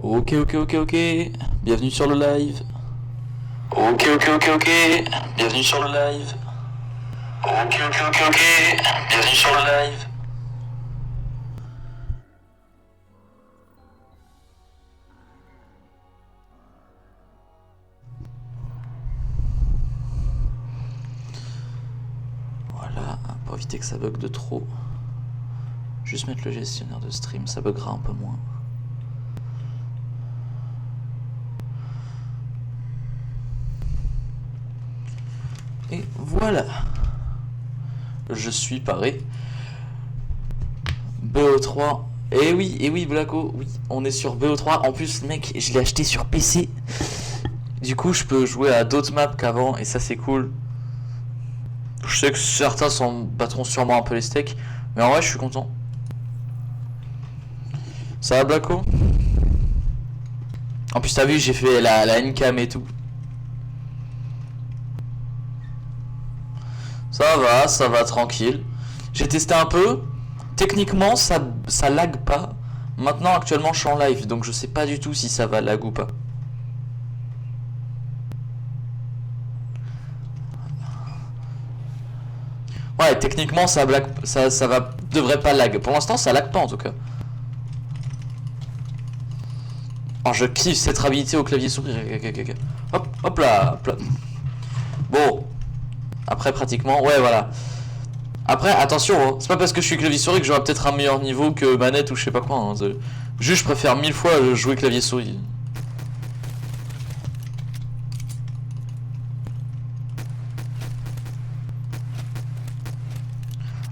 Ok, ok, ok, ok. Bienvenue sur le live. Ok, ok, ok, ok. Bienvenue sur le live. Ok, ok, ok, ok. Bienvenue sur le live. Voilà, pour éviter que ça bug de trop. Juste mettre le gestionnaire de stream, ça buggera un peu moins. Et voilà. Je suis paré. BO3. Et oui, Blacko, oui, on est sur BO3. En plus, mec, je l'ai acheté sur PC. Du coup, je peux jouer à d'autres maps qu'avant, et ça, c'est cool. Je sais que certains s'en battront sûrement un peu les steaks, mais en vrai, je suis content. Ça va, Blacko? En plus, t'as vu, j'ai fait la Ncam et tout. Ça va, tranquille. J'ai testé un peu. Techniquement, ça lag pas. Maintenant, actuellement, je suis en live, donc je sais pas du tout si ça va lag ou pas. Ouais, techniquement, devrait pas lag. Pour l'instant, ça lag pas en tout cas. Oh, je kiffe cette habilité au clavier souris. Hop, hop là, hop là. Bon, après pratiquement, ouais, voilà. Après, attention, hein, c'est pas parce que je suis clavier souris que j'aurai peut-être un meilleur niveau que manette ou je sais pas quoi. Hein. Juste, je préfère 1000 fois jouer clavier souris.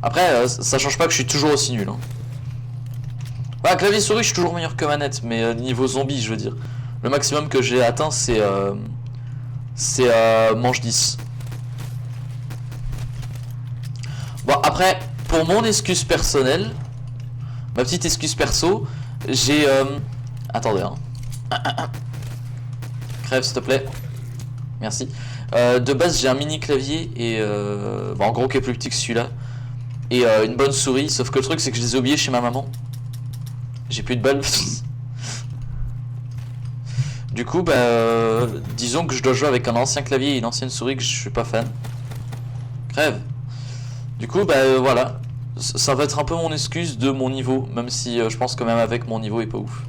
Après, ça change pas que je suis toujours aussi nul. Hein. Ouais, clavier souris, je suis toujours meilleur que manette, mais niveau zombie, je veux dire. Le maximum que j'ai atteint, c'est manche 10. Bon, après, pour mon excuse personnelle, ma petite excuse perso, j'ai... Attendez, hein. Crève, s'il te plaît. Merci. De base, j'ai un mini clavier, et en gros, qui est plus petit que celui-là. Et une bonne souris, sauf que le truc, c'est que je les ai oubliés chez ma maman. J'ai plus de balles. Du coup, disons que je dois jouer avec un ancien clavier et une ancienne souris que je suis pas fan. Crève. Du coup, voilà. Ça va être un peu mon excuse de mon niveau, même si je pense que même avec mon niveau est pas ouf.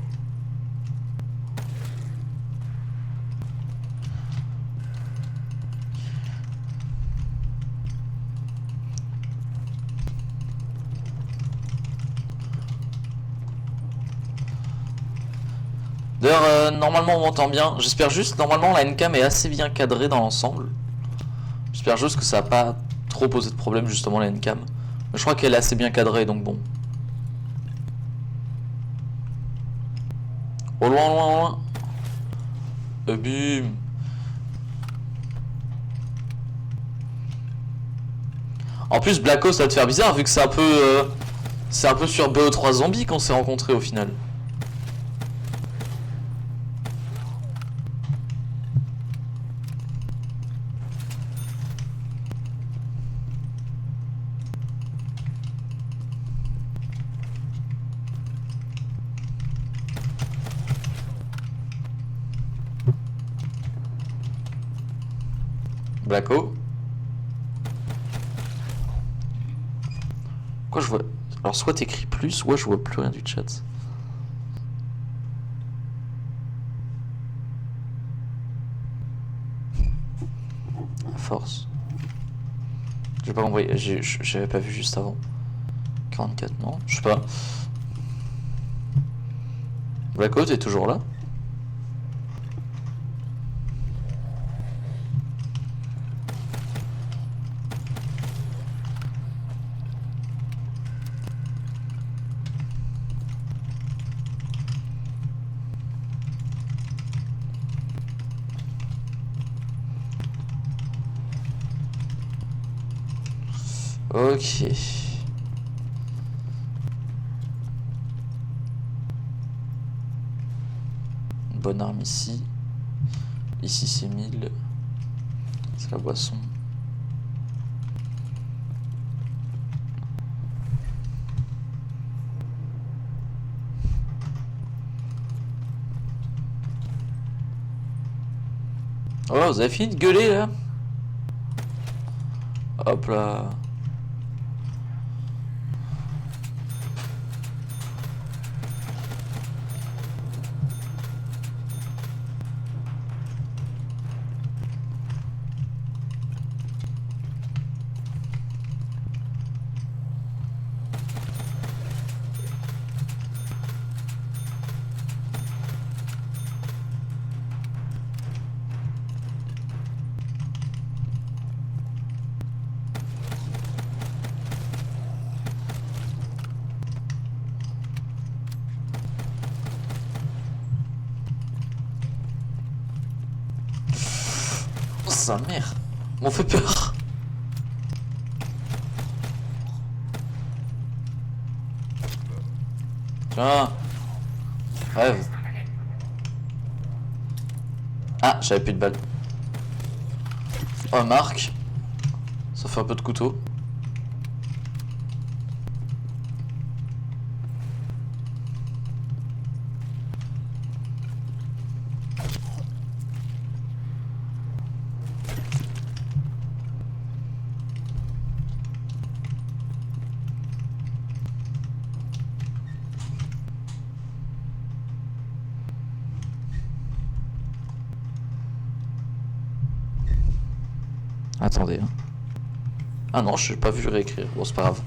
D'ailleurs, normalement on m'entend bien. J'espère juste, normalement la Ncam est assez bien cadrée dans l'ensemble. J'espère juste que ça va pas trop poser de problème justement la Ncam. Mais je crois qu'elle est assez bien cadrée, donc bon. Oh loin, loin, loin. Bim. En plus, Blacko, ça va te faire bizarre vu que c'est un peu sur BO3 Zombie qu'on s'est rencontrés au final. Blacko. Quoi je vois. Alors soit t'écris plus, soit je vois plus rien du chat. À force. J'ai pas compris, j'avais pas vu juste avant. 44, non, je sais pas. Blacko, t'es toujours là? Ok. Une bonne arme ici. Ici c'est 1000. C'est la boisson. Oh, vous avez fini de gueuler là? Hop là. Oh, sa mère. M'ont fait peur. Tiens. Rêve. Ah, j'avais plus de balles. Oh, Marc. Ça fait un peu de couteau. Attendez. Hein. Ah non, je n'ai pas vu réécrire. Bon, c'est pas grave.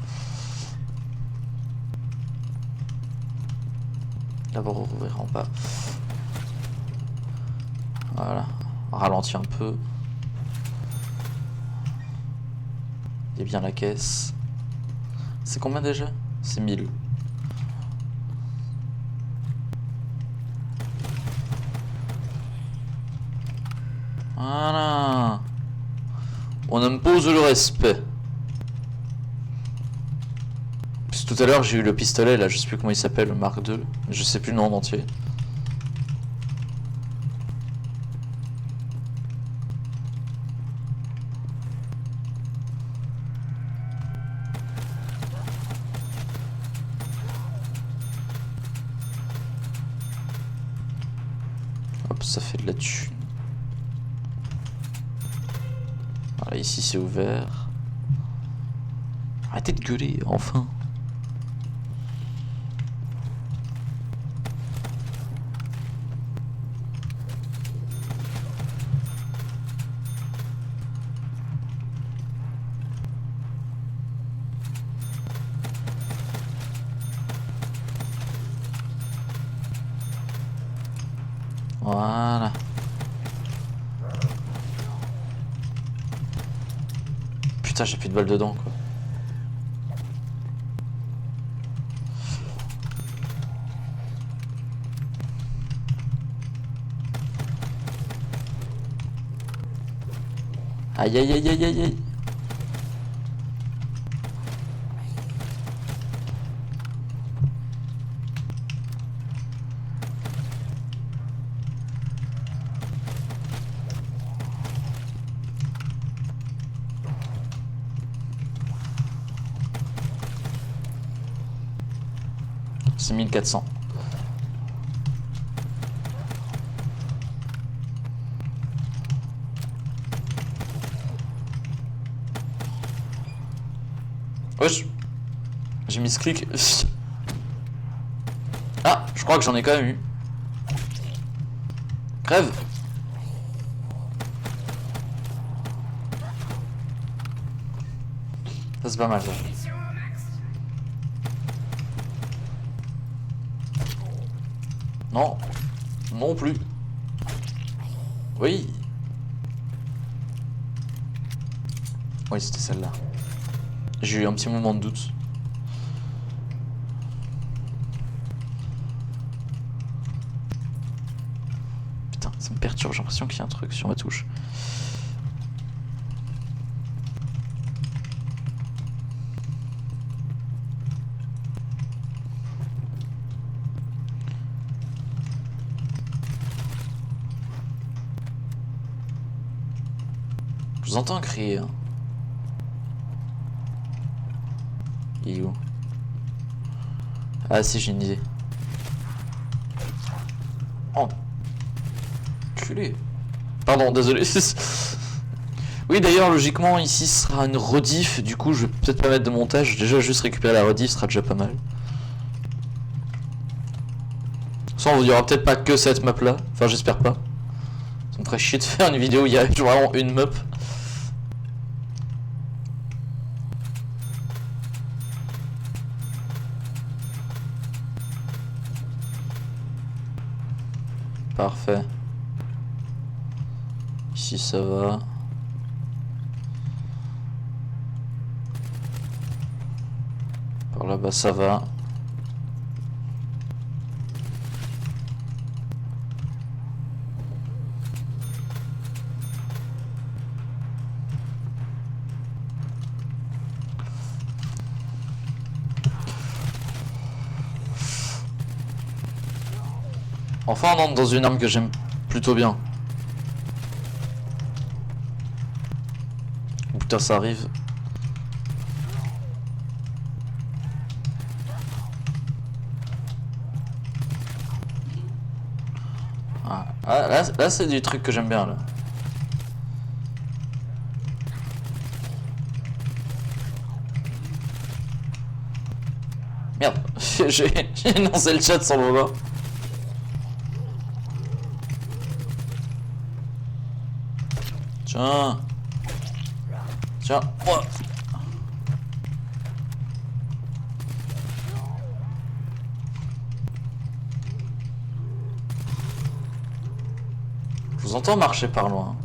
D'abord ouvrir en bas. Voilà. Ralentir un peu. Il y a bien la caisse. C'est combien déjà? C'est 1000. Voilà. On impose le respect. Puis tout à l'heure j'ai eu le pistolet là, je sais plus comment il s'appelle, le Mark II. Je sais plus le nom en entier. Hop, ça fait de la thune. Voilà, ici c'est ouvert. Arrêtez de gueuler, enfin. Voilà. Putain, j'ai plus de balles dedans, quoi. Aïe aïe aïe aïe aïe aïe. C'est 1400. Wesh. J'ai mis ce clic. Ah, je crois que j'en ai quand même eu. Crève. Ça c'est pas mal ça. Non. Non plus. Oui. Oui, c'était celle-là. J'ai eu un petit moment de doute. Putain, ça me perturbe, j'ai l'impression qu'il y a un truc sur ma touche. Je vous entends crier. Hein. Il est où? Ah si, j'ai une idée. Oh. Culé. Pardon, désolé. Oui, d'ailleurs, logiquement, ici ce sera une rediff. Du coup, je vais peut-être pas mettre de montage. Déjà, juste récupérer la rediff sera déjà pas mal. Ça, on vous dira peut-être pas que cette map là. Enfin, j'espère pas. Ça me ferait chier de faire une vidéo où il y a vraiment une map. Parfait. Ici ça va. Par là-bas ça va. Enfin on entre dans une arme que j'aime plutôt bien. Oh, putain ça arrive. Ah, là c'est du truc que j'aime bien là. Merde, j'ai lancé le chat sans le vouloir. Tiens. Tiens. Oh. Je vous entends marcher par loin.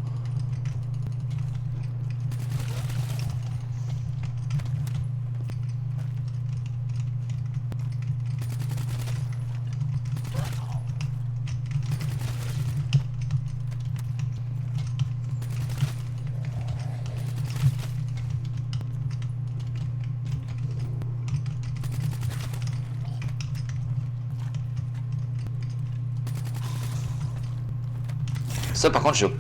Ça par contre j'ai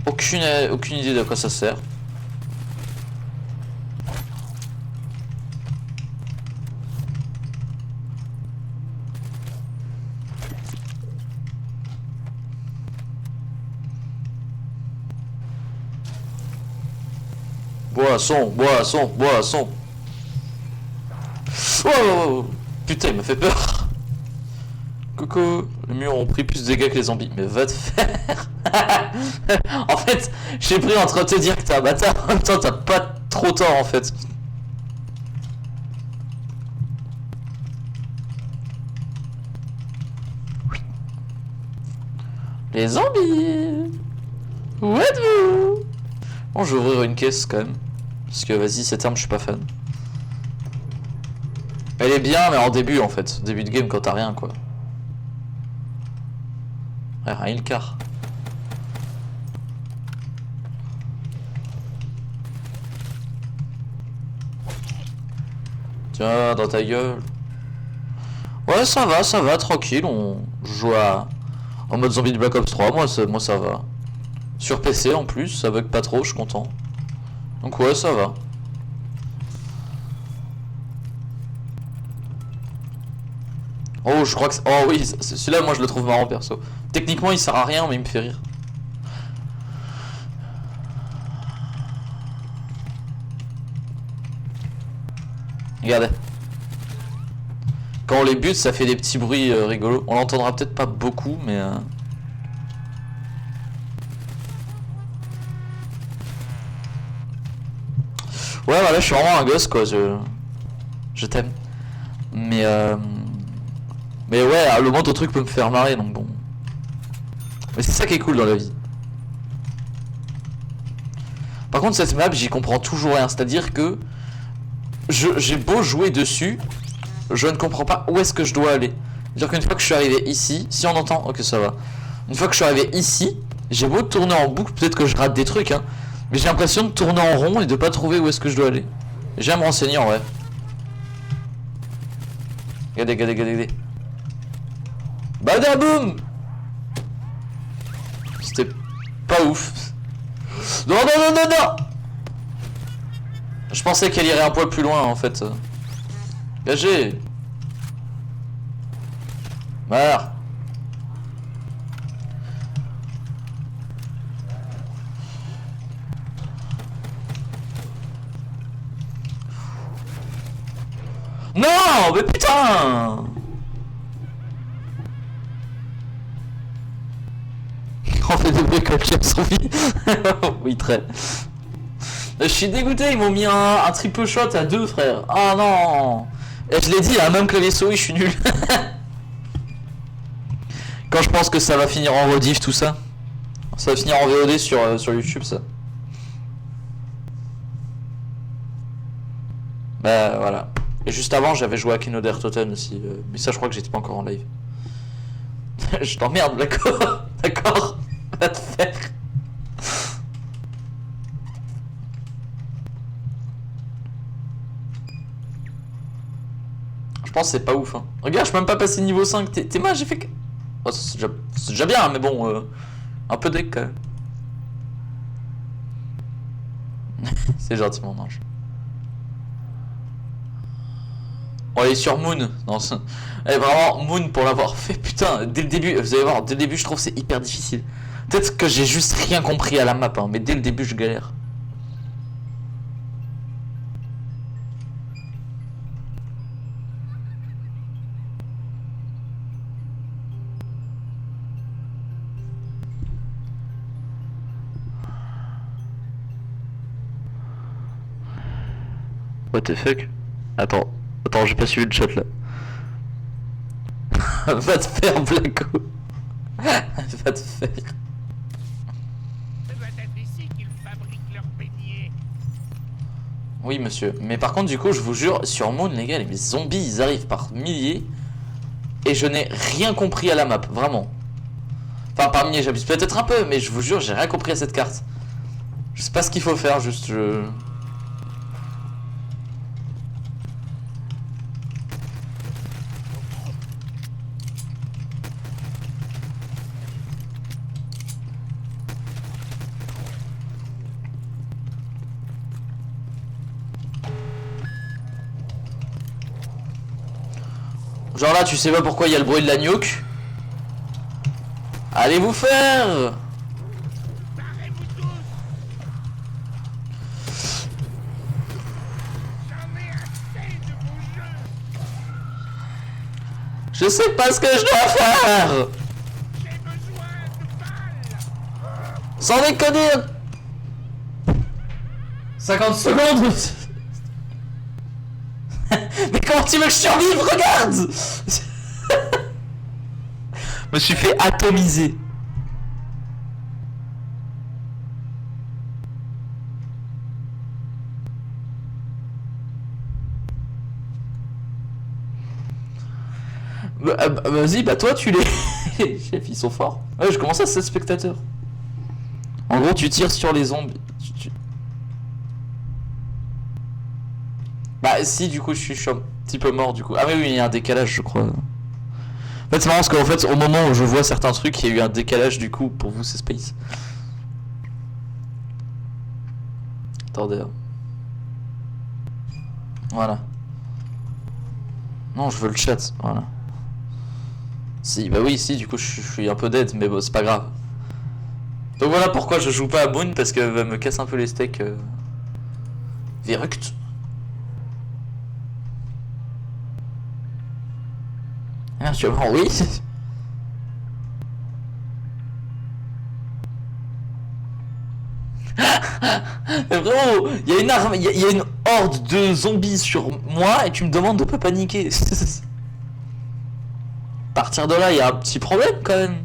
aucune idée de quoi ça sert. Boisson, boisson, boisson. Oh, putain, il m'a fait peur. Coucou, les murs ont pris plus de dégâts que les zombies. Mais va te faire. En fait, j'ai pris entre te dire que t'es un bâtard, en même temps t'as pas trop tort en fait. Les zombies. Où êtes-vous? Bon, je vais ouvrir une caisse quand même. Parce que vas-y, cette arme je suis pas fan. Elle est bien mais en début en fait. Début de game quand t'as rien quoi. Ouais, rien le quart. Tiens, dans ta gueule. Ouais, ça va, tranquille. On joue en mode zombie de Black Ops 3. Moi, ça va. Sur PC en plus, ça bug pas trop, je suis content. Donc, ouais, ça va. Oh, je crois que. Oh, oui, celui-là, moi, je le trouve marrant perso. Techniquement, il sert à rien, mais il me fait rire. Regardez. Quand on les bute, ça fait des petits bruits rigolos. On l'entendra peut-être pas beaucoup, mais... Ouais, voilà, je suis vraiment un gosse, quoi. Je t'aime. Mais ouais, le moindre truc peut me faire marrer, donc bon. Mais c'est ça qui est cool dans la vie. Par contre, cette map, j'y comprends toujours rien. C'est-à-dire que... J'ai beau jouer dessus... Je ne comprends pas où est-ce que je dois aller. C'est-à-dire qu'une fois que je suis arrivé ici, si on entend, ok ça va. Une fois que je suis arrivé ici, j'ai beau tourner en boucle, peut-être que je rate des trucs, hein, mais j'ai l'impression de tourner en rond et de pas trouver où est-ce que je dois aller. J'aime me renseigner en vrai. Regardez. Badaboum. C'était pas ouf. Non. Je pensais qu'elle irait un poil plus loin en fait. Gagé. Meurs. Non, mais putain. On fait des bruits comme James son vie. Oui, très. Je suis dégoûté, ils m'ont mis un triple shot à 2, frère. Ah non. Et je l'ai dit, même clavier souris, je suis nul. Quand je pense que ça va finir en rediff, tout ça. Ça va finir en VOD sur YouTube, ça. Bah voilà. Et juste avant, j'avais joué à Kino der Toten aussi. Mais ça, je crois que j'étais pas encore en live. Je t'emmerde, d'accord. D'accord. Va te faire. Je pense que c'est pas ouf. Hein. Regarde, je suis même pas passé niveau 5. T'es mal, j'ai fait que... Oh, c'est déjà bien, mais bon... un peu deck quand même. C'est gentil, mon ange. On est sur Moon. Non, et vraiment, Moon pour l'avoir fait, putain, dès le début, vous allez voir, dès le début, je trouve que c'est hyper difficile. Peut-être que j'ai juste rien compris à la map, hein, mais dès le début, je galère. What the fuck? Attends, j'ai pas suivi le chat là. Va te faire, Blacko. Va te faire. Ça doit être ici qu'ils fabriquent leurs beignets. Oui, monsieur. Mais par contre, du coup, je vous jure, sur Moon, les gars, les zombies, ils arrivent par milliers. Et je n'ai rien compris à la map, vraiment. Enfin, par milliers, j'abuse peut-être un peu, mais je vous jure, j'ai rien compris à cette carte. Je sais pas ce qu'il faut faire, juste je... Genre là, tu sais pas pourquoi il y a le bruit de la nuke. Allez vous faire. Barrez-vous tous. J'en ai assez de vos jeux. Je sais pas ce que je dois faire. J'ai besoin de balles. Sans déconner. 50 secondes. Mais comment tu veux que je survive? Regarde. Je me suis fait atomiser. Vas-y, bah toi tu les... Les chefs ils sont forts. Ouais, je commence à 7 spectateurs. En gros, tu tires sur les zombies. Bah si, du coup, je suis un petit peu mort du coup. Ah mais oui, il y a un décalage, je crois. En fait, c'est marrant parce qu'en fait, au moment où je vois certains trucs, il y a eu un décalage du coup. Pour vous, c'est Space. Attendez. Voilà. Non, je veux le chat. Voilà. Si, bah oui, si, du coup, je suis un peu dead, mais bon, c'est pas grave. Donc voilà pourquoi je joue pas à Moon, parce qu'elle me casse un peu les steaks. Viruct. Ah, tu vas voir, oui. Mais vraiment, il y a une arme, il y a une horde de zombies sur moi et tu me demandes de pas paniquer. À partir de là, il y a un petit problème quand même.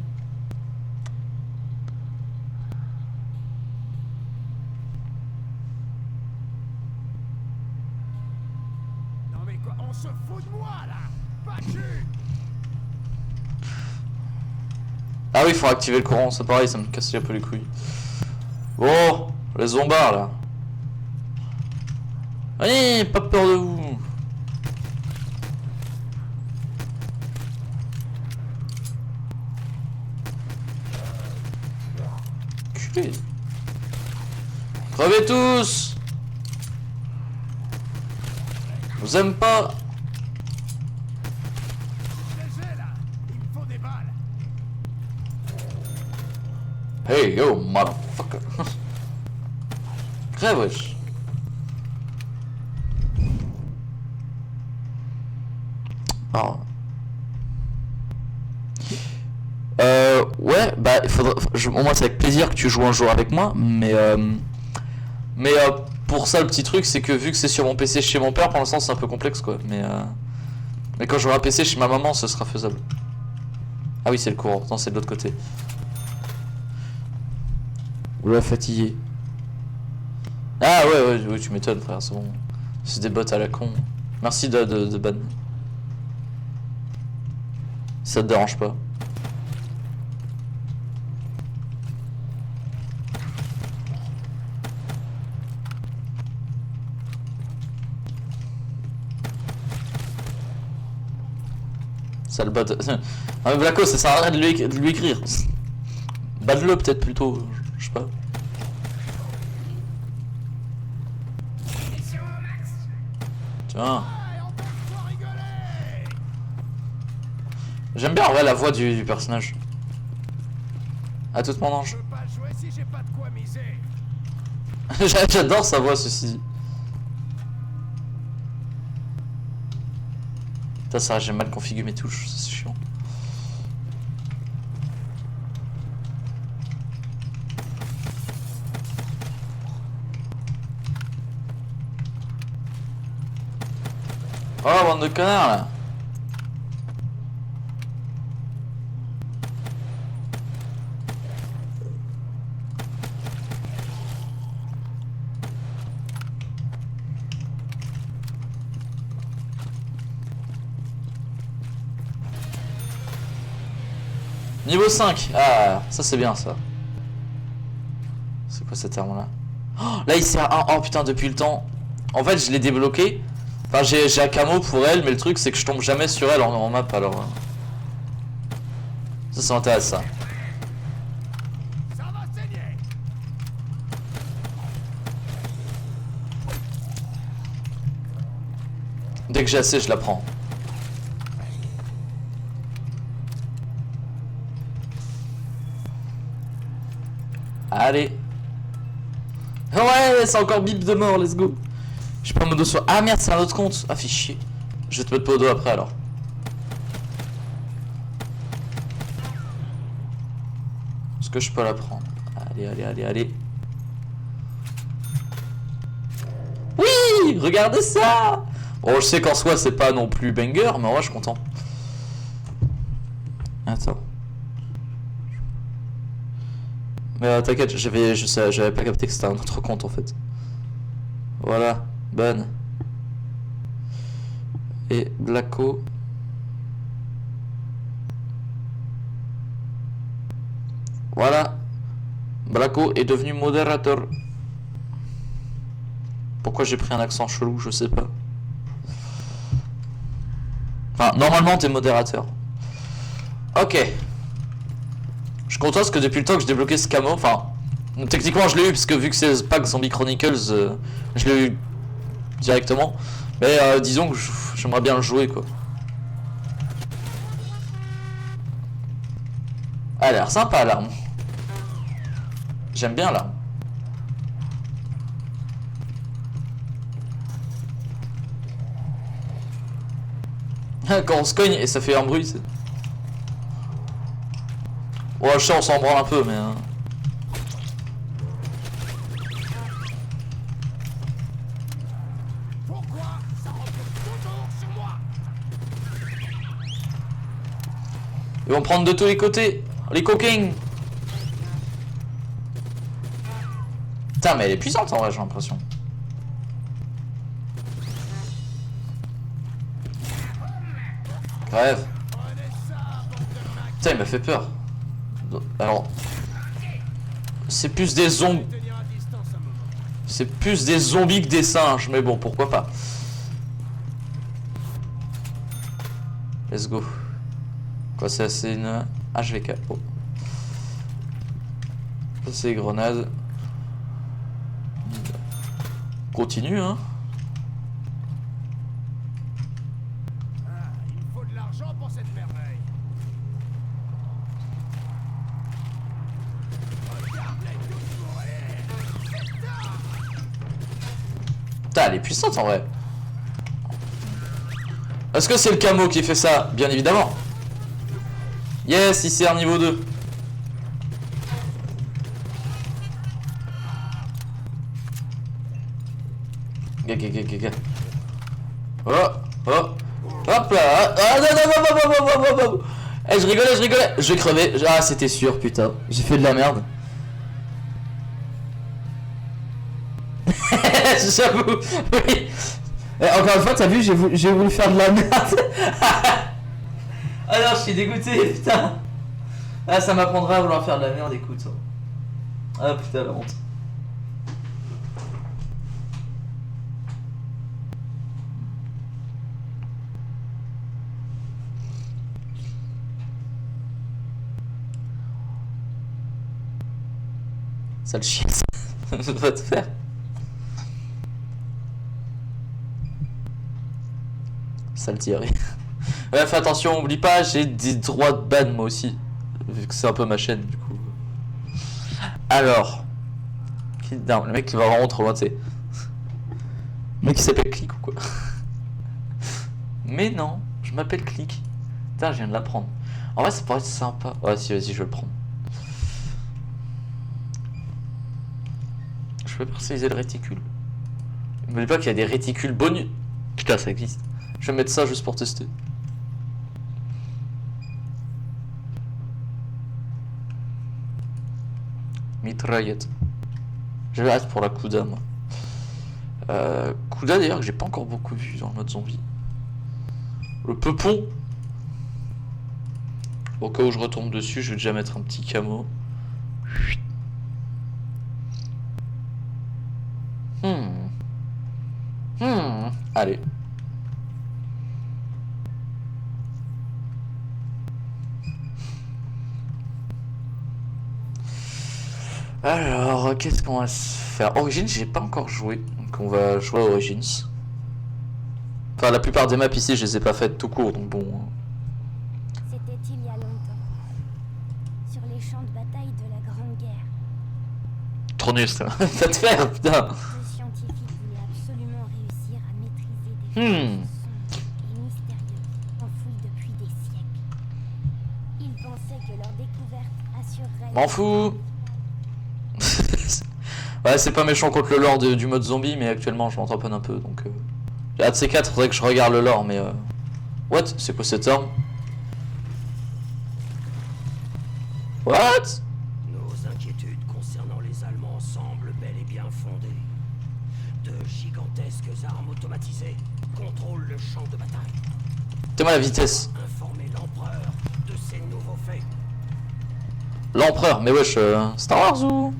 Non mais quoi, on se fout de moi là. Battu. Ah oui, il faut activer le courant, c'est pareil, ça me casse un peu les couilles. Bon, les zombards là. Allez, pas peur de vous. Culé. Crevez tous. Je vous aime pas. Léger là. Il me faut des balles. Hey yo, motherfucker. Crève, wesh. Alors... ouais, bah il faudrait... moi c'est avec plaisir que tu joues un jour avec moi, mais pour ça le petit truc c'est que vu que c'est sur mon PC chez mon père, pour l'instant c'est un peu complexe quoi, mais quand j'aurai un PC chez ma maman ce sera faisable. Ah oui c'est le courant, non c'est de l'autre côté. Oula fatigué. Ah ouais tu m'étonnes frère, c'est bon. C'est des bots à la con. Merci de ban. Si ça te dérange pas. Sale bot. Ah mais Blacko ça sert à rien de lui écrire. Bad-le peut-être plutôt, je sais pas. Tiens. J'aime bien en vrai la voix du personnage. À toute mon ange. J'adore sa voix ceci dit. Putain ça j'ai mal configuré mes touches, c'est chiant. Oh bande de connards là. Niveau 5, ah ça c'est bien ça. C'est quoi ce terme là? Oh, là il sert à... Oh putain depuis le temps. En fait je l'ai débloqué. Enfin j'ai un camo pour elle mais le truc c'est que je tombe jamais sur elle en map alors. Ça m'intéresse ça. Dès que j'ai assez je la prends. Allez. Ouais, c'est encore bip de mort, let's go. Je prends mon dos sur... Ah merde, c'est un autre compte. Ah, fait chier. Je vais te mettre pas au dos après alors. Est-ce que je peux la prendre? Allez. Oui, regardez ça. Bon, je sais qu'en soi, c'est pas non plus banger, mais en vrai, je suis content. Attends. Mais t'inquiète, j'avais pas capté que c'était un autre compte en fait. Voilà, bonne. Et Blacko. Voilà. Blacko est devenu modérateur. Pourquoi j'ai pris un accent chelou, je sais pas. Enfin, normalement t'es modérateur. Ok. Je suis content parce que depuis le temps que j'ai débloqué ce camo, enfin, techniquement je l'ai eu parce que vu que c'est le pack Zombie Chronicles, je l'ai eu directement. Mais disons que j'aimerais bien le jouer quoi. Elle a l'air sympa l'arme. J'aime bien l'arme. Quand on se cogne et ça fait un bruit, c'est... Ouais, je sais, on s'en branle un peu, mais... Pourquoi ça repose toujours sur moi? Ils vont prendre de tous les côtés. Les coquins. Putain, mais elle est puissante en vrai, j'ai l'impression. Bref. Putain, il m'a fait peur. Alors, c'est plus des zombies. C'est plus des zombies que des singes, mais bon, pourquoi pas. Let's go. Quoi, ça c'est une HVK. Oh. Ça c'est grenades. Continue, hein. Il faut de l'argent pour cette merveille. Putain, elle est puissante en vrai. Est-ce que c'est le camo qui fait ça? Bien évidemment. Yes, il sert niveau 2. Gaga. Oh, oh, hop là. Ah non, non, non. Eh, je rigolais. Je vais crever. Ah, c'était sûr, putain. J'ai fait de la merde. J'avoue, oui. Et encore une fois, t'as vu, j'ai voulu faire de la merde. Ah non, je suis dégoûté, putain. Ah, ça m'apprendra à vouloir faire de la merde, écoute. Ah putain, la honte. Sale chien, ça va te faire. Sale tiré. Ouais, fais attention, oublie pas, j'ai des droits de ban moi aussi. Vu que c'est un peu ma chaîne, du coup. Alors. Non, le mec il va vraiment trop loin, tu sais. Le mec il s'appelle Click ou quoi. Mais non, je m'appelle Click. Putain, je viens de l'apprendre. En vrai, ça pourrait être sympa. Ouais, si, vas-y, je vais le prendre. Je peux personnaliser le réticule. N'oublie pas qu'il y a des réticules bonus. Putain, ça existe. Je vais mettre ça juste pour tester. Mitraillette. J'ai hâte pour la Kuda, moi. Kuda, d'ailleurs, que j'ai pas encore beaucoup vu dans le mode zombie. Le peupon. Au cas où je retombe dessus, je vais déjà mettre un petit camo. Allez. Alors, qu'est-ce qu'on va se faire? Origins, j'ai pas encore joué. Donc on va jouer à Origins. Enfin, la plupart des maps ici, je les ai pas faites tout court, donc bon. C'était il y a longtemps. Sur les champs de bataille de la Grande Guerre. Trop nul, ça. Va te faire, putain. Deux scientifiques voulaient absolument réussir à maîtriser des forces sombres et mystérieuses enfouies depuis des siècles. Ils pensaient que leur découverte assurerait... M'en fous. Ouais, c'est pas méchant contre le lore du mode zombie, mais actuellement je m'entraîne un peu, donc... J'ai hâte de ces 4, faudrait que je regarde le lore, mais... What? C'est quoi cette arme? What? Nos inquiétudes concernant les Allemands semblent bel et bien fondées. De gigantesques armes automatisées contrôlent le champ de bataille. T'es-moi la vitesse. Informer l'empereur de ces nouveaux faits. L'empereur, mais wesh, Star Wars ou...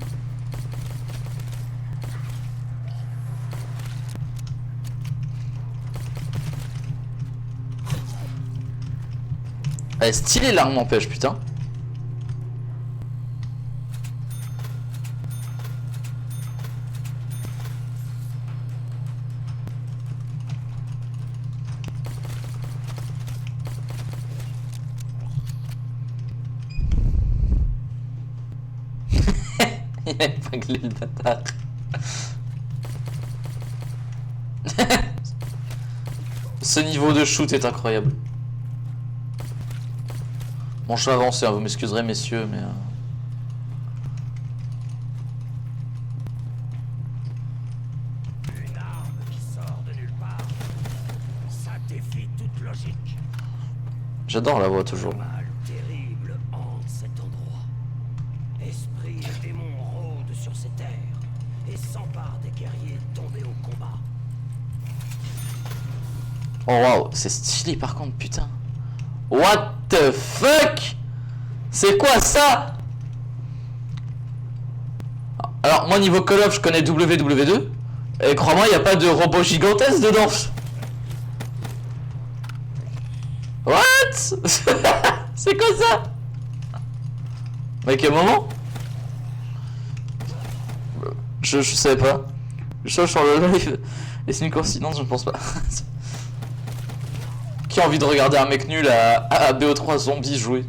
Elle est stylée l'arme n'empêche, putain. Il a épinglé le bâtard. Ce niveau de shoot est incroyable. Bon, je vais avancer, hein, vous m'excuserez messieurs, mais... Une arme qui sort de nulle part. Ça défie toute logique. J'adore la voix toujours. Un mal terrible hante cet endroit. Esprits et démons rôdent sur ces terres et s'emparent des guerriers tombés au combat. Oh waouh, c'est stylé par contre, putain. What the fuck? C'est quoi ça? Alors moi niveau Call of je connais WW2. Et crois-moi il n'y a pas de robot gigantesque dedans. What? C'est quoi ça? Mais quel moment? Je savais pas. Je cherche sur le live. Et c'est une coïncidence, je ne pense pas. Qui a envie de regarder un mec nul à BO3 zombie jouer?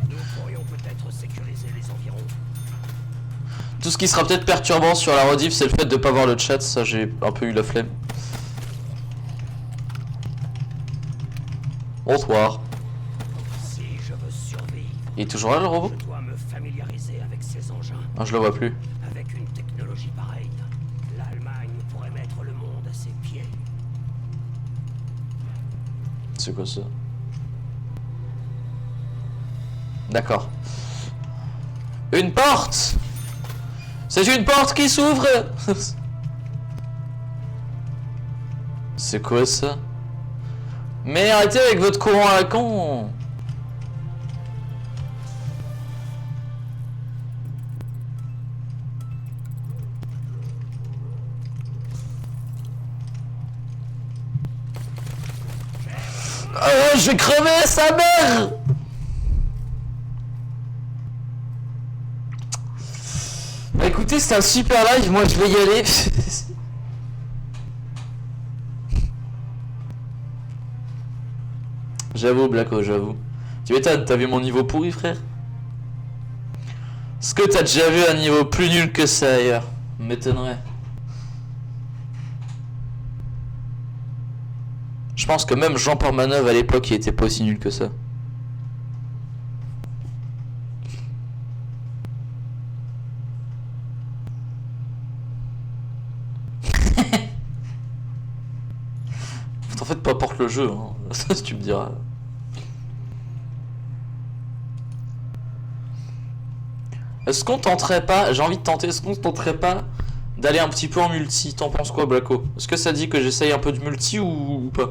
Nous pourrions peut-être sécuriser les environs. Tout ce qui sera peut-être perturbant sur la rediff, c'est le fait de pas voir le chat, ça j'ai un peu eu la flemme. Bonsoir. Si je veux survivre, Il est toujours là le robot? je dois me familiariser avec ces engins. Non, je le vois plus. Avec une technologie pareille, l'Allemagne pourrait mettre le monde à ses pieds. C'est quoi ça? D'accord. Une porte! C'est une porte qui s'ouvre! C'est quoi ça? Mais arrêtez avec votre courant à la con! Oh, je vais crever sa mère! Bah écoutez, c'était un super live, moi je vais y aller. J'avoue, Blacko, j'avoue. Tu m'étonnes, t'as vu mon niveau pourri, frère? Est-ce que t'as déjà vu un niveau plus nul que ça ailleurs? M'étonnerait. Je pense que même Jean-Paul Manœuvre à l'époque, il était pas aussi nul que ça. En fait, peu importe le jeu, hein. Ça, tu me diras. Est-ce qu'on tenterait pas, j'ai envie de tenter, est-ce qu'on tenterait pas d'aller un petit peu en multi? T'en penses quoi, Blacko? Est-ce que ça dit que j'essaye un peu de multi ou pas?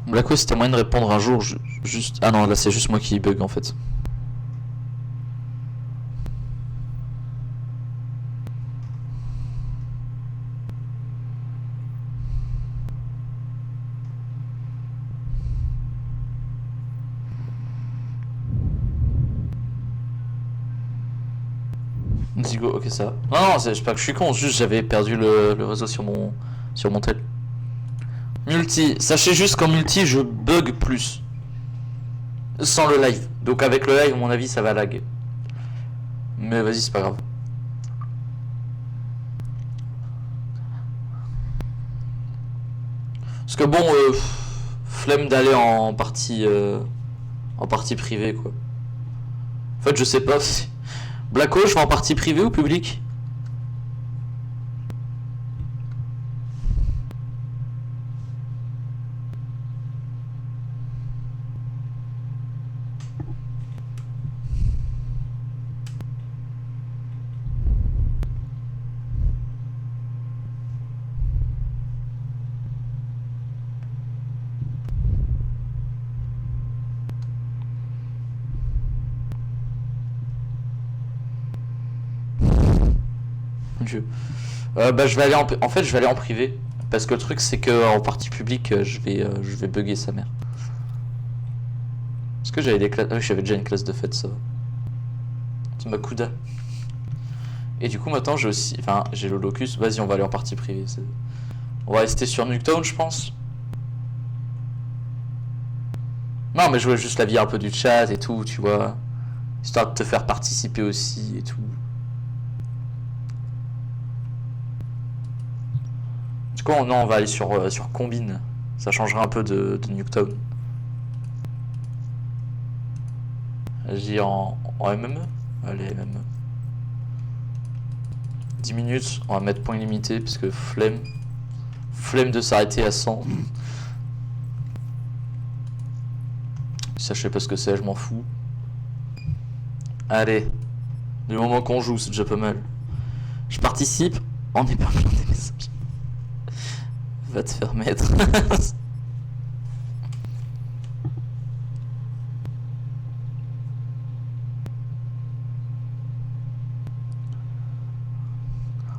Blacko, c'était moyen de répondre un jour, juste... Ah non, là c'est juste moi qui bug en fait. Zigo, ok ça. Non, non, c'est pas que je suis con, juste j'avais perdu le réseau sur mon tel. Multi, sachez juste qu'en multi je bug plus. Sans le live. Donc avec le live, à mon avis, ça va lag. Mais vas-y, c'est pas grave. Parce que bon, flemme d'aller en partie privée quoi. En fait, je sais pas. Blacko, je vais en partie privée ou public? Dieu. Bah je vais aller en fait je vais aller en privé parce que le truc c'est que en partie publique je vais bugger sa mère. Est-ce que j'avais des classes? Ah oui, j'avais déjà une classe de fête, ça va. C'est ma couda. Et du coup maintenant j'ai aussi j'ai le locus. Vas-y, on va aller en partie privée. On va rester sur Nuketown, je pense. Non, mais je voulais juste la vie un peu du chat et tout, tu vois, histoire de te faire participer aussi et tout. Du coup, non, on va aller sur Combine. Ça changera un peu de Nuketown. Vas-y en MME. Allez, MME. 10 minutes, on va mettre point illimité parce que flemme. Flemme de s'arrêter à 100. Ça, je sais pas ce que c'est, je m'en fous. Allez. Du moment qu'on joue, c'est déjà pas mal. Je participe. On est pas plein des messages. Va te faire mettre.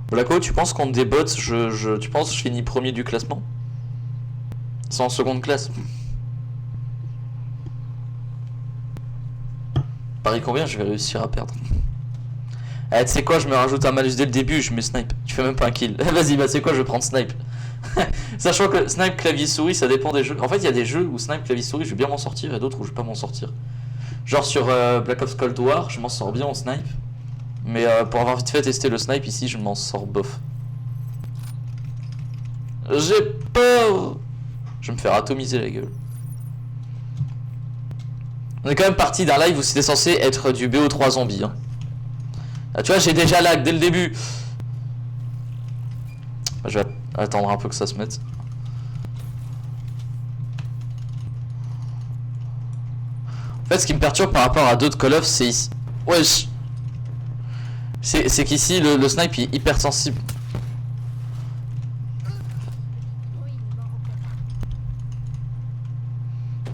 Blacko, tu penses qu'on débote, tu penses que je finis premier du classement? C'est en seconde classe. Paris combien je vais réussir à perdre? Eh, tu sais quoi, je me rajoute un malus dès le début, je mets snipe. Tu fais même pas un kill. Vas-y, bah tu sais quoi, je vais prendre snipe. Sachant que snipe clavier souris, ça dépend des jeux. En fait, il y a des jeux où snipe clavier souris, je vais bien m'en sortir, et d'autres où je vais pas m'en sortir. Genre sur Black Ops Cold War, je m'en sors bien en snipe. Mais pour avoir vite fait testé le snipe ici, je m'en sors bof. J'ai peur. Je vais me faire atomiser la gueule. On est quand même parti d'un live où c'était censé être du BO3 zombie. Hein. Ah, tu vois, j'ai déjà lag dès le début. Je vais attendre un peu que ça se mette. En fait, ce qui me perturbe par rapport à d'autres Call of, c'est ici. Wesh. C'est qu'ici, le snipe est hyper sensible.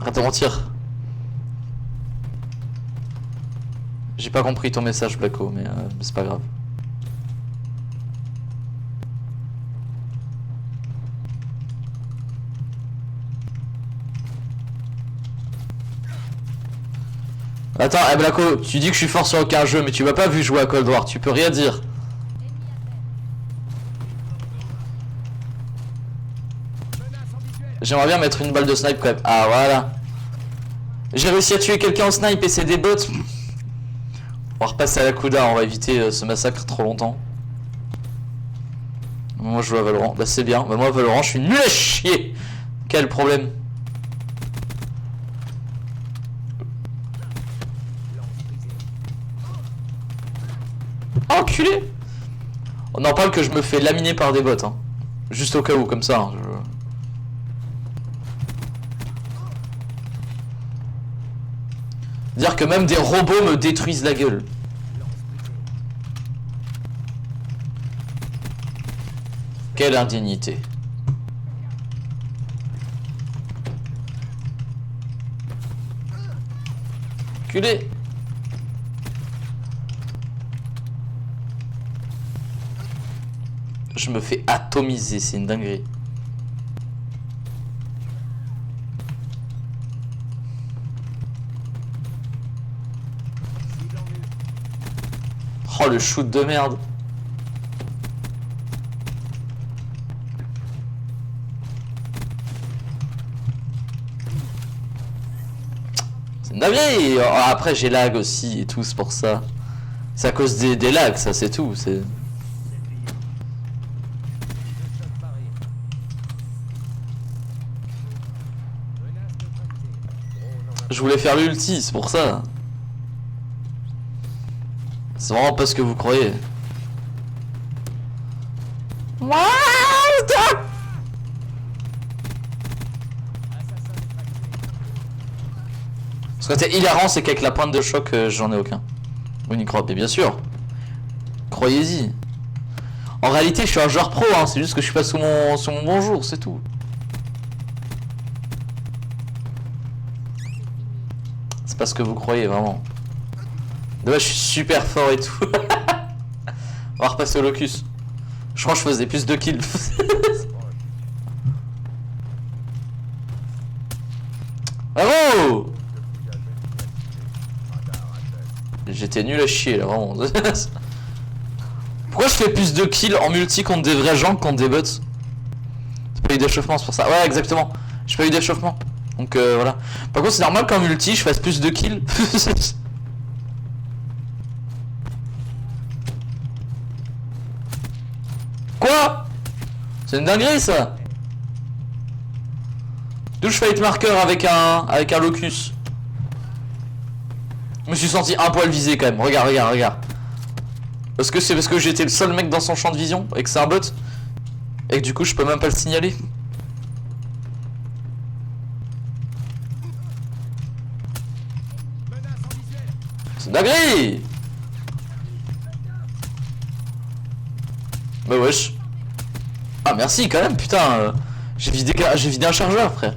Arrête de mentir. J'ai pas compris ton message, Blacko, mais c'est pas grave. Attends, Blacko, tu dis que je suis fort sur aucun jeu, mais tu m'as pas vu jouer à Cold War, tu peux rien dire. J'aimerais bien mettre une balle de snipe quand même. Ah voilà. J'ai réussi à tuer quelqu'un au snipe et c'est des bots. On va repasser à la Kuda, on va éviter ce massacre trop longtemps. Moi je joue à Valorant, bah c'est bien. Bah moi Valorant je suis nul à chier. Quel problème. Enculé. On en parle que je me fais laminer par des bots hein. Juste au cas où comme ça hein, Dire que même des robots me détruisent la gueule. Quelle indignité. Culé. Je me fais atomiser, c'est une dinguerie. Oh le shoot de merde. C'est une dinguerie. Après j'ai lag aussi et tout, c'est pour ça. C'est à cause des lags, ça c'est tout. C'est... Je voulais faire l'ulti, c'est pour ça. C'est vraiment pas ce que vous croyez. Ce qui était hilarant, c'est qu'avec la pointe de choc, j'en ai aucun. Vous n'y croyez pas, bien sûr. Croyez-y. En réalité, je suis un joueur pro, hein, c'est juste que je suis pas sous mon bon jour, c'est tout. C'est pas ce que vous croyez, vraiment. Dommage, je suis super fort et tout. On va repasser au locus. Je crois que je faisais plus de kills. Bravo. J'étais nul à chier là, vraiment. Pourquoi je fais plus de kills en multi contre des vrais gens que contre des bots? J'ai pas eu d'échauffement, c'est pour ça. Ouais, exactement. J'ai pas eu d'échauffement. Donc voilà. Par contre, c'est normal qu'en multi, je fasse plus de kills. Quoi? C'est une dinguerie ça. D'où je fight marker avec un locus. Je me suis senti un poil visé quand même. Regarde, regarde, regarde. Parce que c'est parce que j'étais le seul mec dans son champ de vision et que c'est un bot. Et que du coup je peux même pas le signaler. C'est une dinguerie. Bah wesh. Ah merci quand même, putain. J'ai vidé un chargeur, frère.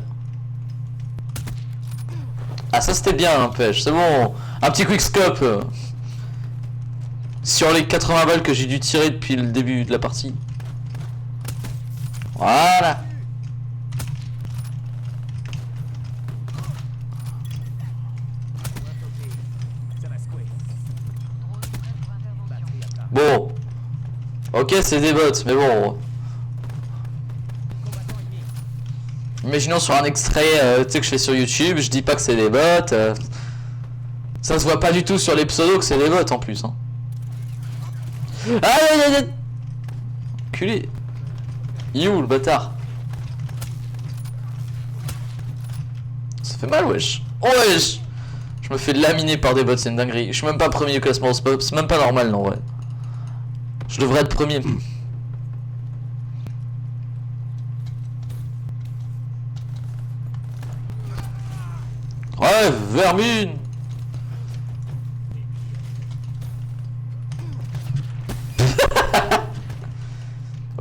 Ah ça c'était bien, un pêche, c'est bon. Un petit quickscope. Sur les 80 balles que j'ai dû tirer depuis le début de la partie. Voilà. Bon. Ok, c'est des bots, mais bon. Imaginons sur un extrait tu sais, que je fais sur YouTube, je dis pas que c'est des bots. Ça se voit pas du tout sur les pseudos que c'est des bots en plus. Hein. Aïe aïe aïe. Culé. Il est où le bâtard? Ça fait mal, wesh. Wesh. Je me fais laminer par des bots, c'est une dinguerie. Je suis même pas premier au classement, c'est même pas normal, non, ouais. Je devrais être premier. Ouais, vermine.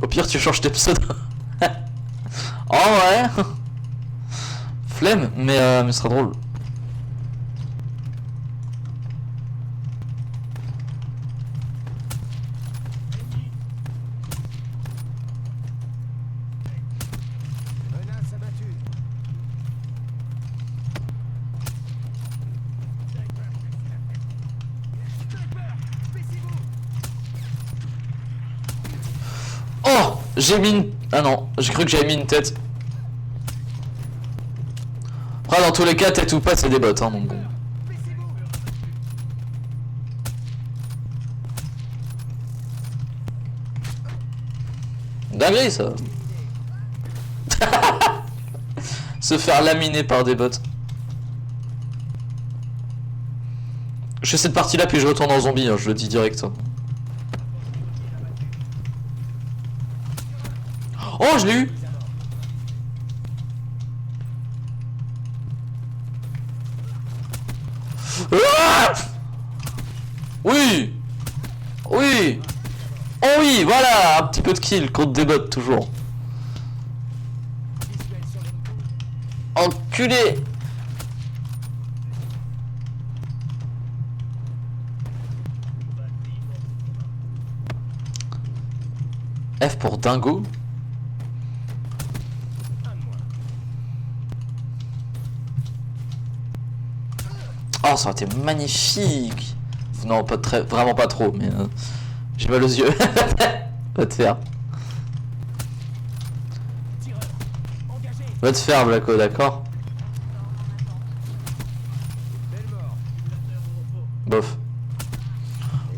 Au pire, tu changes tes pseudos. Oh ouais. Flemme, mais ce sera drôle. Menace abattue. Oh, j'ai mis une... Ah non, j'ai cru que j'avais mis une tête. Après, dans tous les cas, tête ou pas, c'est des bots, hein, donc bon. Dinguerie, ça. Se faire laminer par des bots. Je fais cette partie-là, puis je retourne en zombie, hein, je le dis direct. Hein. Oh, je l'ai eu. Ah, oui. Oui. Oh oui, voilà, un petit peu de kill contre des bots, toujours. Enculé. F pour dingo. Oh, ça aurait été magnifique. Non, pas très, vraiment pas trop, mais j'ai mal aux yeux. Va te faire. Va te faire, Blacko, d'accord? Bof.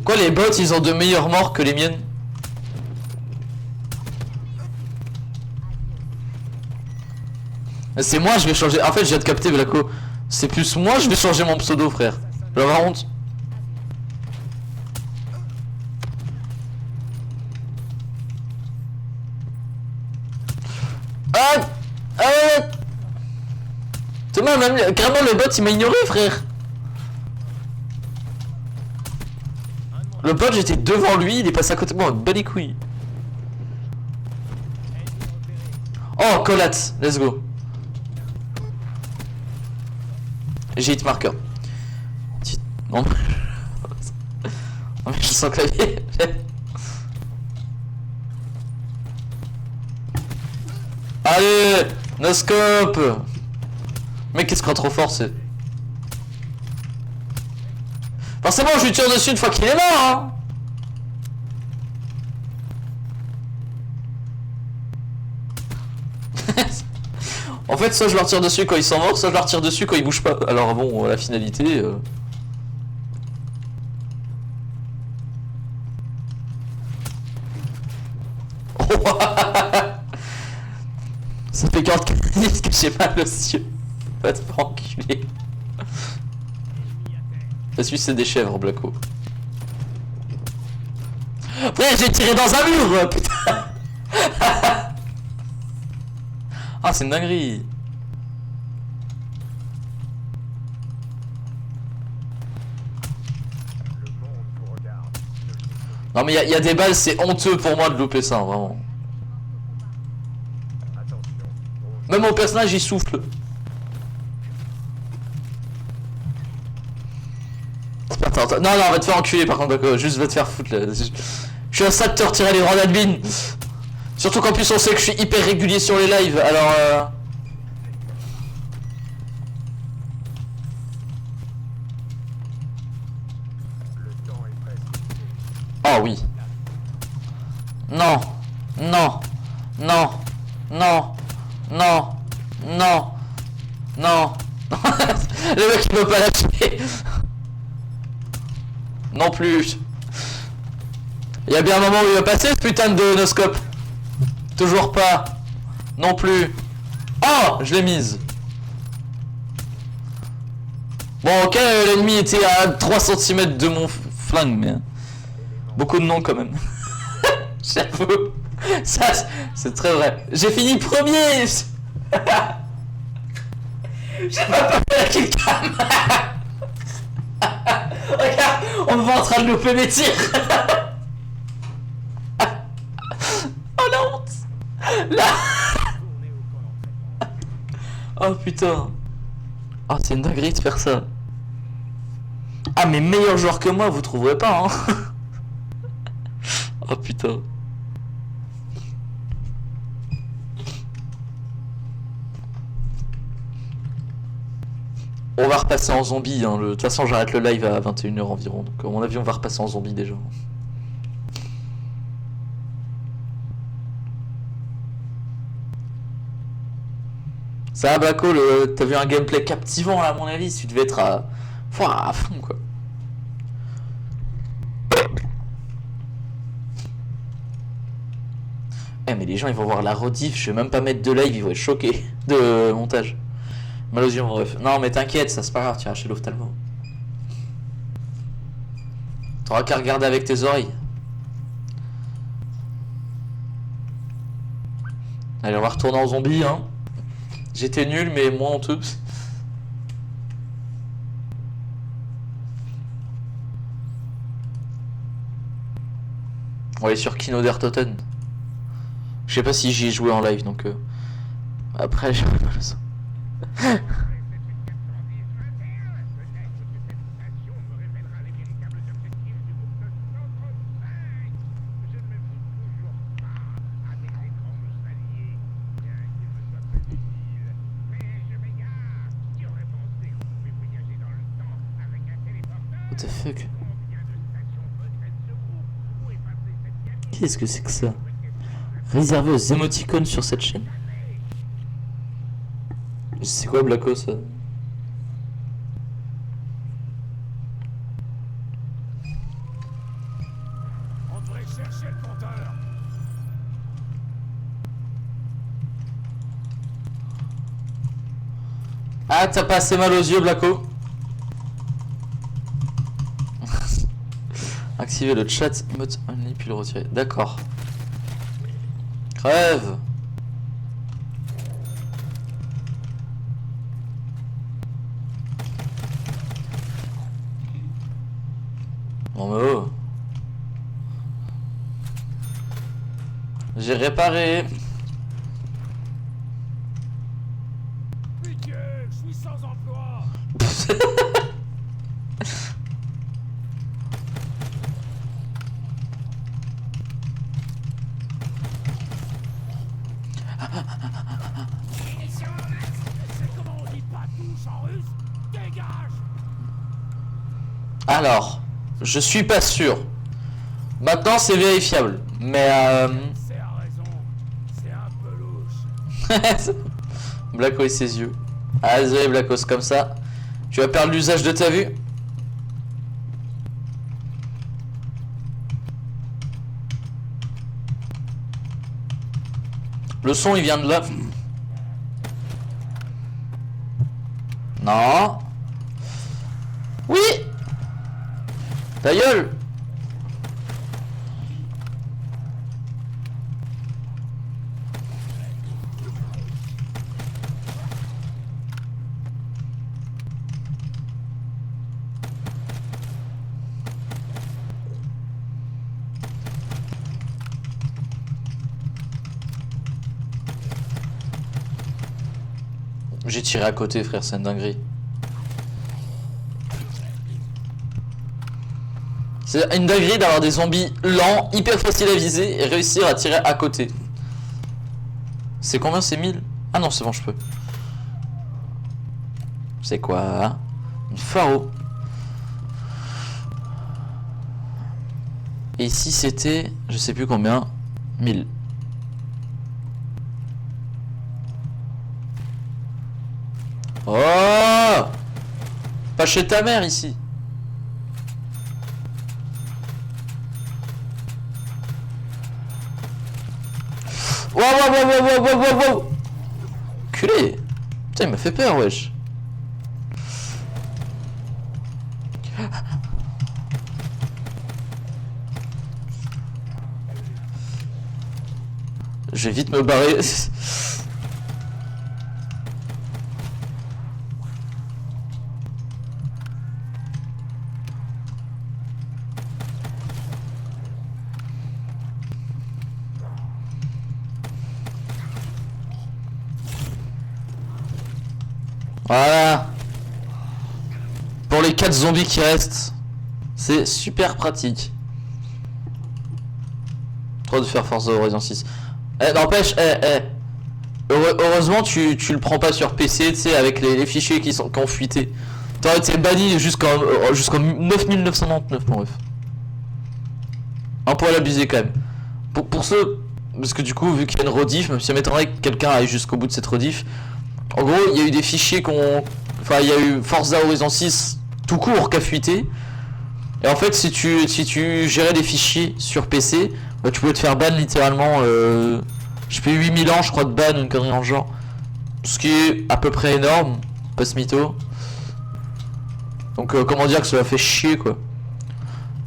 Quoi, les bots, ils ont de meilleures morts que les miennes? C'est moi, je vais changer. En fait, je viens de capter, Blacko. C'est plus moi, je vais changer mon pseudo, frère. J'ai avoir honte. Ah, ah. Thomas, même, carrément, le bot, il m'a ignoré, frère. Le bot, j'étais devant lui, il est passé à côté de moi, bat les couilles. Oh, Colat, let's go. J'ai hit marker. Non. Oh, mais je sens clavier. Allez, no scope. Mec, qu'est-ce qu'on est trop fort, c'est. Forcément, je lui tire dessus une fois qu'il est mort, hein. En fait, soit je leur tire dessus quand ils sont morts, soit je leur tire dessus quand ils bougent pas. Alors bon, la finalité... Ça fait 40 minutes que j'ai mal aux yeux. Va te faire enculer. La Suisse, c'est des chèvres, Blacko. Frère, j'ai tiré dans un mur, putain. Ah, c'est une dinguerie. Non mais il y a des balles, c'est honteux pour moi de louper ça, vraiment. Même mon personnage, il souffle. Attends, non, non, va te faire enculer par contre, d'accord. Juste va te faire foutre là. Je suis un sale de te retirer les rangs d'admin. Surtout qu'en plus on sait que je suis hyper régulier sur les lives, alors Oh Oh oui. Non. Non. Non. Non. Non. Non. Non. Le mec il veut pas lâcher. Non plus. Il y a bien un moment où il va passer ce putain de noscope. Toujours pas. Non plus. Oh, je l'ai mise. Bon, ok, l'ennemi était à 3 cm de mon flingue, mais... Beaucoup de noms quand même. J'avoue. Ça, c'est très vrai. J'ai fini premier. J'ai pas fait la killcam. Regarde, on me voit en train de louper mes tirs. Oh la honte. Là. Oh putain. Oh, c'est une dinguerie de faire ça. Ah, mais meilleur joueur que moi, vous trouverez pas, hein. Oh putain. On va repasser en zombie, hein. De toute façon, j'arrête le live à 21 h environ. Donc, à mon avis, on va repasser en zombie déjà. Ça va, Blacko, t'as vu un gameplay captivant là, à mon avis. Tu devais être à fond, quoi. Eh, mais les gens ils vont voir la rediff, je vais même pas mettre de live, ils vont être choqués de montage. Mal aux yeux, mon ref. Non, mais t'inquiète, ça c'est pas grave, tu iras chez l'ophtalmo. T'auras qu'à regarder avec tes oreilles. Allez, on va retourner en zombie, hein. J'étais nul, mais moins honteux. On va aller sur Kino der Toten. Je sais pas si j'y ai joué en live, donc après j'ai pas mal ça. What the fuck? Qu'est-ce que c'est que ça? Réservé aux émoticônes sur cette chaîne. C'est quoi Blacko ça? On devrait chercher le compteur. Ah, t'as pas assez mal aux yeux, Blacko? Activer le chat emote only puis le retirer. D'accord. Crève. Bon mais oh. J'ai réparé. Pitié, je suis sans emploi. C'est comment on dit pas touche en russe? Dégage. Alors, je suis pas sûr. Maintenant c'est vérifiable. Mais C'est à raison, c'est un peu louche. Blacko et ses yeux. Ah désolé Blacko, c'est comme ça. Tu vas perdre l'usage de ta vue. Le son il vient de là. Non. Oui. Ta gueule. J'ai tiré à côté, frère, c'est une dinguerie. C'est une dinguerie d'avoir des zombies lents, hyper faciles à viser et réussir à tirer à côté. C'est combien? C'est 1000? Ah non, c'est bon, je peux. C'est quoi? Une pharo. Et si c'était, je sais plus combien, 1000. Oh! Pas chez ta mère ici. Wow, wow, wow, wow, wow, wow, wow. Culé. Putain, il m'a fait peur, wesh. Je vais vite me barrer. Voilà. Pour les 4 zombies qui restent, c'est super pratique. Trop de faire Forza Horizon 6. Eh, n'empêche, heureusement tu le prends pas sur PC, tu sais, avec les fichiers qui ont fuité. T'aurais été banni jusqu'en 9999, mon ref. Un poil abusé quand même. Pour ceux, parce que du coup, vu qu'il y a une rediff, même si ça m'étonnerait que quelqu'un aille jusqu'au bout de cette rediff, en gros, il y a eu des fichiers enfin, il y a eu Forza Horizon 6 tout court qui a fuité. Et en fait, si tu gérais des fichiers sur PC, bah, tu pouvais te faire ban littéralement. Je paye 8000 ans, je crois, de ban, une connerie en genre. Ce qui est à peu près énorme, pas ce mytho. Donc, comment dire que ça m'a fait chier, quoi.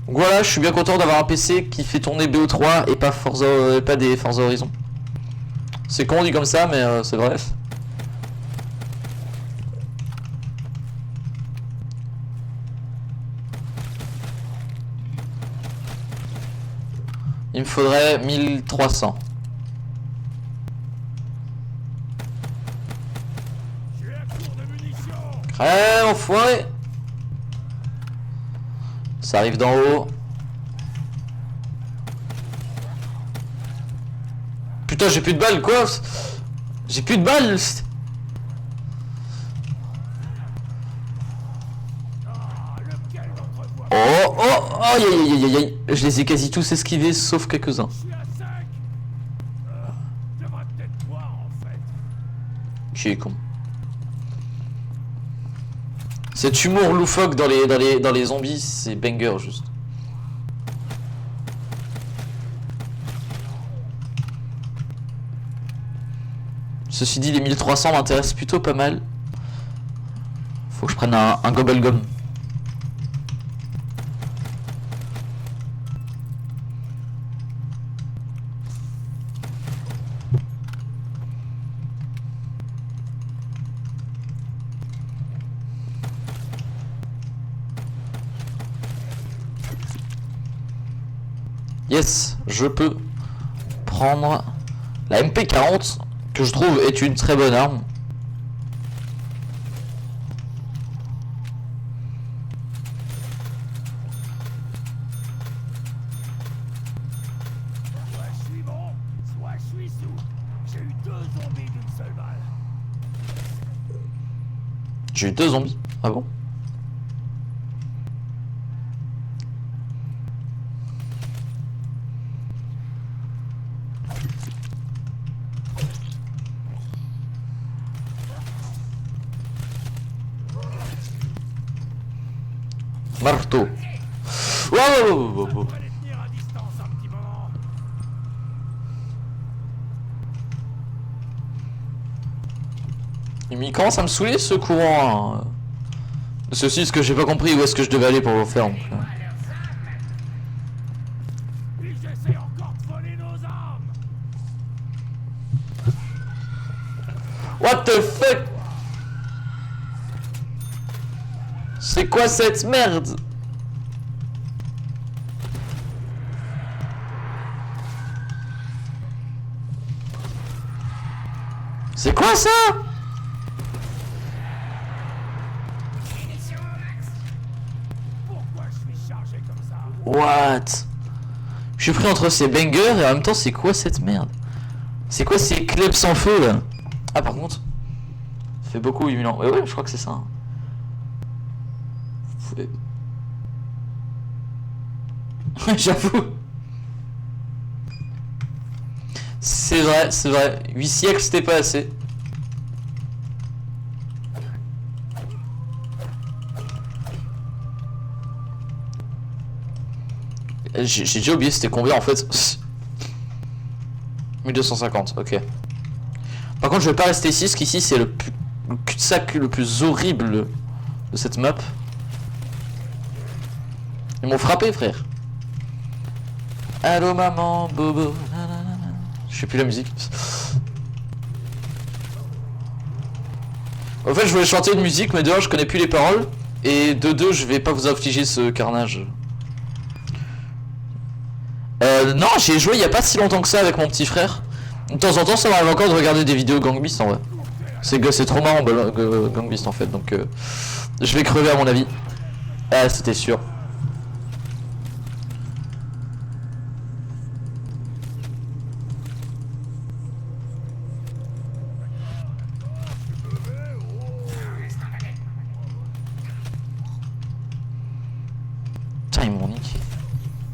Donc voilà, je suis bien content d'avoir un PC qui fait tourner BO3 et pas des Forza Horizon. C'est con dit comme ça, mais c'est vrai. Il me faudrait 1300. Crème, enfoiré. Ça arrive d'en haut. Putain, j'ai plus de balles, quoi. J'ai plus de balles. Oh, oh, aïe, aïe, aïe, aïe, aïe. Je les ai quasi tous esquivés, sauf quelques-uns. Qui est con. Cet humour loufoque dans les zombies, c'est banger, juste. Ceci dit, les 1300 m'intéressent plutôt pas mal. Faut que je prenne un gobble gum. Yes, je peux prendre la MP40 que je trouve est une très bonne arme. Soit je suis bon, soit je suis sous. J'ai eu 2 zombies d'une seule balle. J'ai eu 2 zombies. Ah bon? Marteau. Wow, wow, wow, wow, wow. On va les tenir à distance un petit moment. Il commence à me saouler ce courant. Hein. Ceci, parce que j'ai pas compris où est-ce que je devais aller pour le faire. Donc, Ils essaient encore de voler nos armes. What the fuck? C'est quoi cette merde? C'est quoi ça? Pourquoi je suis chargé comme ça? What? Je suis pris entre ces bangers et en même temps c'est quoi cette merde? C'est quoi ces clubs sans feu là? Ah par contre, ça fait beaucoup 8000 ans. Ouais, je crois que c'est ça. Hein. J'avoue. C'est vrai, c'est vrai. 8 siècles, c'était pas assez. J'ai déjà oublié c'était combien en fait. 1250, ok. Par contre je vais pas rester ici, parce qu'ici c'est le cul-de-sac le plus horrible de cette map. Ils m'ont frappé frère. Allô maman, bobo. Je sais plus la musique. En fait je voulais chanter une musique mais dehors je connais plus les paroles. Et de deux je vais pas vous infliger ce carnage. Non, j'ai joué il y a pas si longtemps que ça avec mon petit frère. De temps en temps, ça m'arrive encore de regarder des vidéos Gang Beasts en vrai. C'est trop marrant Gang Beasts en fait, donc je vais crever à mon avis. Ah, c'était sûr. Putain, ils m'ont niqué.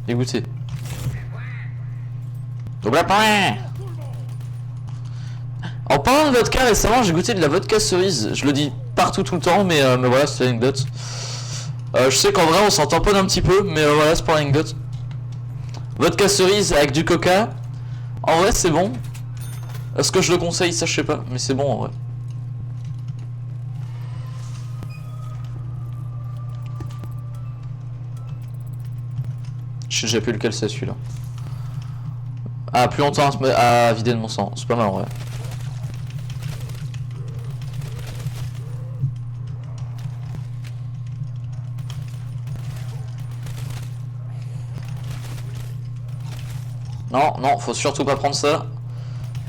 Dégoûté. Double point. En parlant de vodka récemment, j'ai goûté de la vodka cerise. Je le dis partout tout le temps, mais voilà, c'est l'anecdote. Je sais qu'en vrai on s'en tamponne un petit peu, mais voilà, c'est pour l'anecdote. Vodka cerise avec du coca. En vrai, c'est bon. Est-ce que je le conseille? Ça, je sais pas, mais c'est bon en vrai. Je sais déjà plus lequel c'est celui-là. Ah, plus longtemps à vider de mon sang. C'est pas mal en vrai. Non, non, faut surtout pas prendre ça.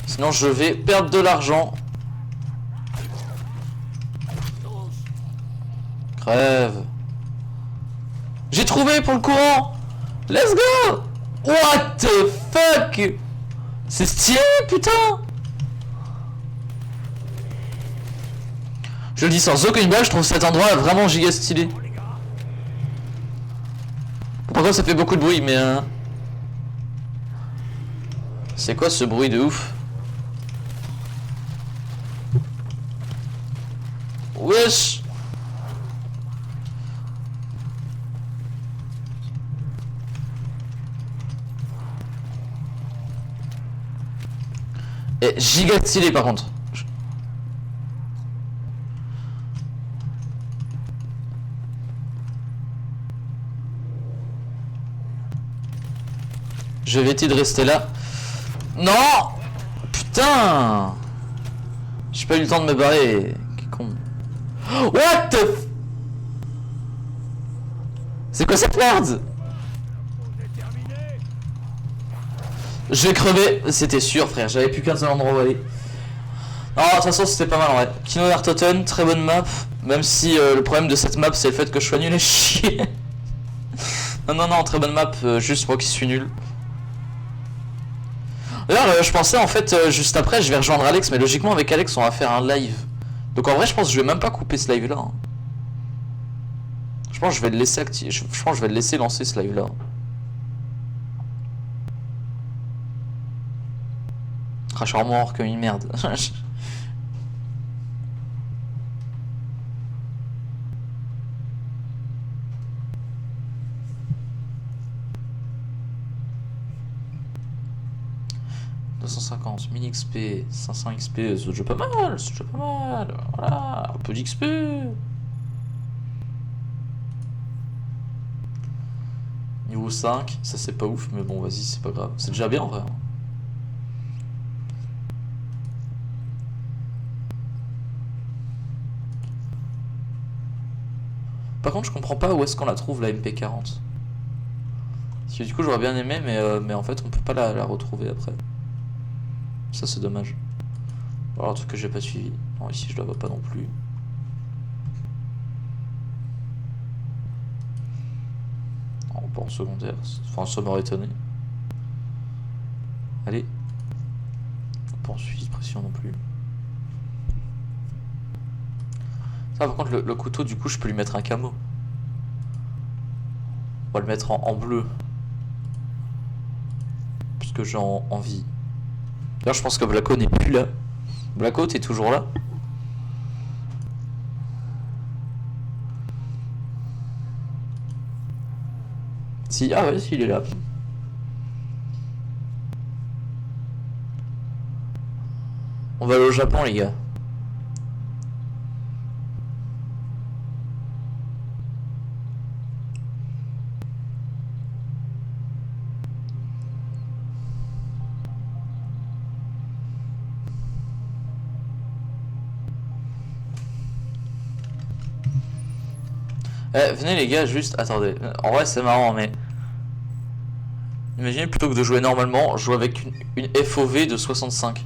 Sinon je vais perdre de l'argent. Crève. J'ai trouvé pour le courant. Let's go. What the fuck. C'est stylé, putain. Je le dis sans aucune blague, je trouve cet endroit vraiment giga stylé. Par contre ça fait beaucoup de bruit, mais c'est quoi ce bruit de ouf? Wesh. Et giga stylé par contre. Je vais essayer de rester là. Non. Putain. J'ai pas eu le temps de me barrer. Quel con. What the f... C'est quoi cette merde? Je vais crever. C'était sûr frère, j'avais plus qu'un seul endroit où aller. Non, de toute façon c'était pas mal en vrai. Kino Artoten, très bonne map. Même si le problème de cette map c'est le fait que je sois nul à chier. Non, très bonne map, juste moi qui suis nul. D'ailleurs, je pensais en fait, juste après, je vais rejoindre Alex, mais logiquement avec Alex, on va faire un live. Donc en vrai, je pense que je vais même pas couper ce live là. Hein. Je pense que je vais le laisser je pense que je vais le laisser lancer ce live là. Ah, je suis vraiment mort comme une merde. $250, 1000 XP, 500 XP, c'est déjà pas mal, c'est déjà pas mal, voilà, un peu d'XP. Niveau 5, ça c'est pas ouf, mais bon vas-y, c'est pas grave, c'est déjà bien en vrai. Par contre je comprends pas où est-ce qu'on la trouve la MP40. Parce que du coup j'aurais bien aimé, mais en fait on peut pas la retrouver après. Ça c'est dommage. Alors un truc que j'ai pas suivi. Non, ici je la vois pas non plus. Non, pas en secondaire. Enfin ça m'aurait étonné. Allez. Pas en suivi de pression non plus. Ça par contre le couteau du coup je peux lui mettre un camo. On va le mettre en bleu. Puisque j'ai envie. D'ailleurs, je pense que Blacko n'est plus là. Blacko, t'es toujours là? Si, ah ouais, si, il est là. On va aller au Japon, les gars. Eh, venez les gars, juste, attendez. En vrai, c'est marrant, mais... Imaginez, plutôt que de jouer normalement, jouer avec une FOV de 65.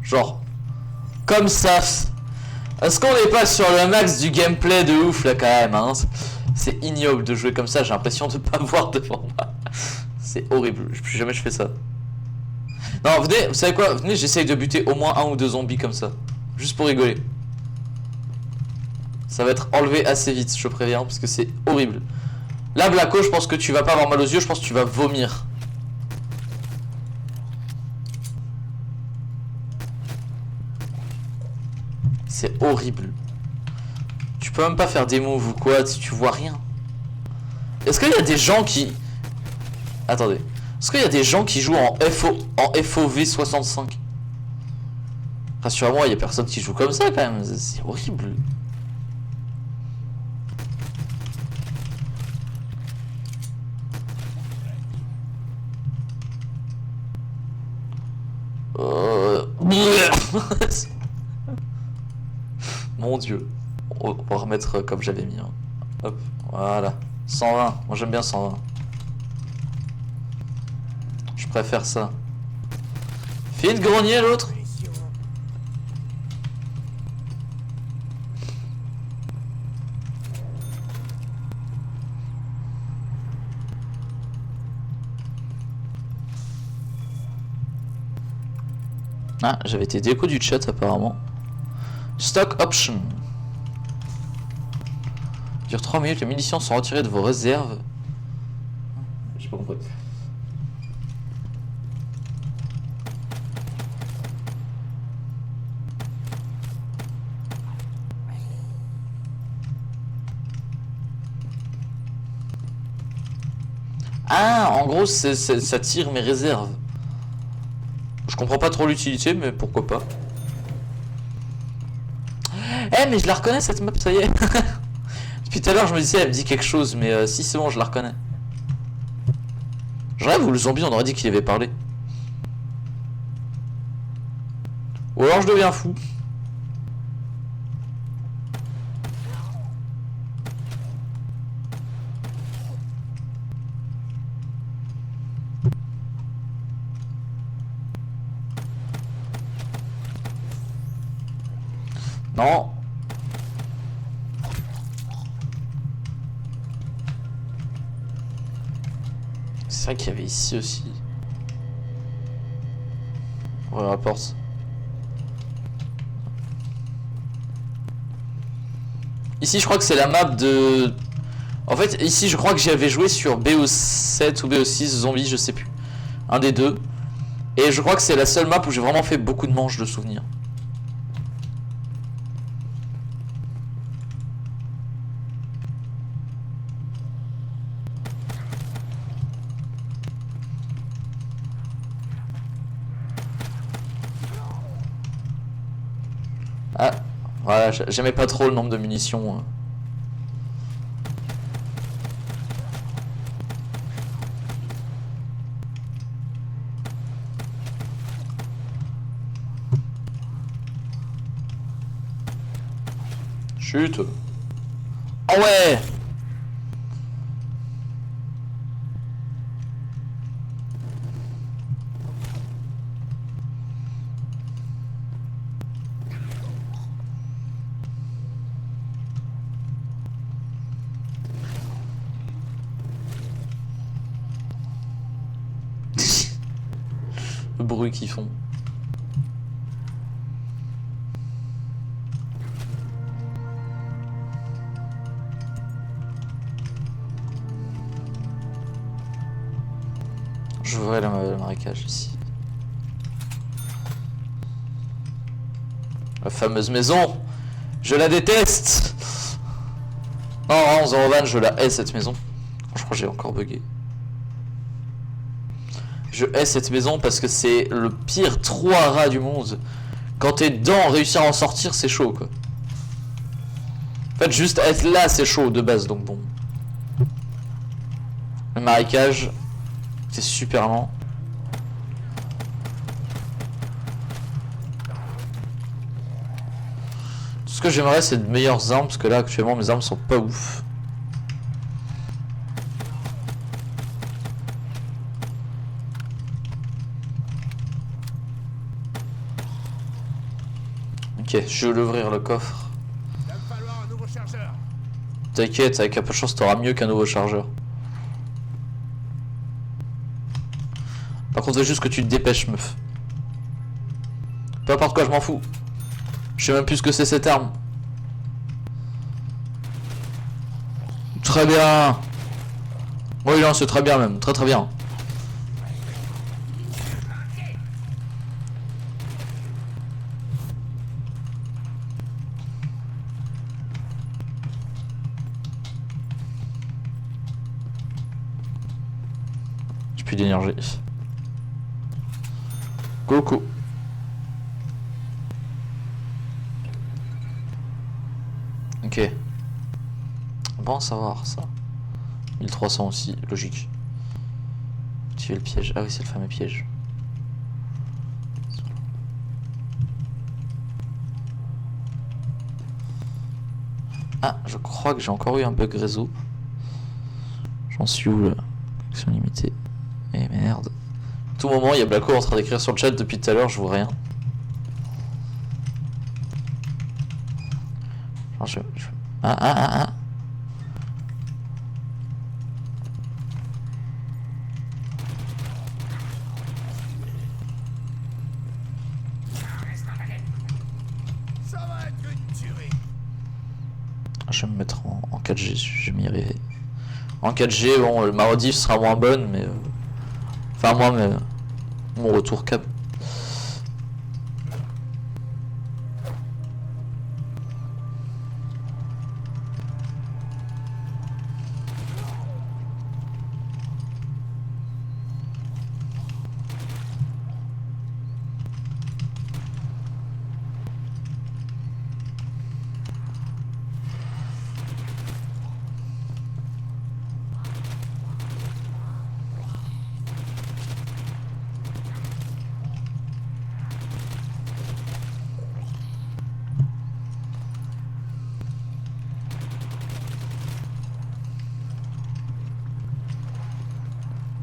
Genre... Comme ça. Est-ce qu'on n'est pas sur le max du gameplay de ouf, là, quand même, hein? C'est ignoble de jouer comme ça, j'ai l'impression de pas voir devant moi. C'est horrible, plus jamais je fais ça. Non, venez, vous savez quoi? Venez, j'essaye de buter au moins 1 ou 2 zombies comme ça. Juste pour rigoler. Ça va être enlevé assez vite, je préviens, parce que c'est horrible. Là, Blacko, je pense que tu vas pas avoir mal aux yeux, je pense que tu vas vomir. C'est horrible. Tu peux même pas faire des moves ou quoi, tu vois rien. Est-ce qu'il y a des gens qui... Attendez. Est-ce qu'il y a des gens qui jouent en FOV 65? Rassure-moi, il y a personne qui joue comme ça quand même, c'est horrible. Mon dieu. On va remettre comme j'avais mis. Hein. Hop, voilà. 120. Moi j'aime bien 120. Je préfère ça. Fais une grenier l'autre. Ah, j'avais été déco du chat apparemment. Stock option. Dure 3 minutes, les munitions sont retirées de vos réserves. J'ai pas compris. Ah, en gros, ça tire mes réserves. Je comprends pas trop l'utilité, mais pourquoi pas. Eh, mais je la reconnais cette map, ça y est. Depuis tout à l'heure, je me disais, elle me dit quelque chose, mais si c'est bon, je la reconnais. Je rêve où le zombie, on aurait dit qu'il avait parlé. Ou alors je deviens fou. Non. C'est vrai qu'il y avait ici aussi. Voilà la porte. Ici je crois que c'est la map de... En fait ici je crois que j'avais joué sur BO7 ou BO6 zombie, je sais plus. Un des deux. Et je crois que c'est la seule map où j'ai vraiment fait beaucoup de manches de souvenirs. Ah, voilà, j'aimais pas trop le nombre de munitions. Chut. Oh ouais. Le bruit qu'ils font. Je vois le marécage ici. La fameuse maison. Je la déteste. Non, Zorovan, je la hais cette maison. Je crois que j'ai encore bugué. Je hais cette maison parce que c'est le pire trou à rats du monde. Quand t'es dedans, réussir à en sortir, c'est chaud quoi. En fait, juste être là, c'est chaud de base, donc bon. Le marécage, c'est super lent. Tout ce que j'aimerais, c'est de meilleures armes, parce que là, actuellement, mes armes sont pas ouf. Ok, je vais l'ouvrir le coffre. T'inquiète, avec un peu de chance, t'auras mieux qu'un nouveau chargeur. Par contre, faut juste que tu te dépêches, meuf. Peu importe quoi, je m'en fous. Je sais même plus ce que c'est cette arme. Très bien. Oui, non, c'est très bien même. Très très bien. J'ai plus d'énergie. Coucou. Ok. Bon à savoir ça. 1300 aussi, logique. Activer le piège. Ah oui, c'est le fameux piège. Ah, je crois que j'ai encore eu un bug réseau. J'en suis où là? Connexion limitée. Eh merde. À tout moment, il y a Blacko en train d'écrire sur le chat depuis tout à l'heure, je vois rien. Genre, Ah. Je vais me mettre en 4G, je vais m'y arriver. En 4G, bon, ma rediff sera moins bonne, mais... Enfin, moi, mais... Mon retour cap.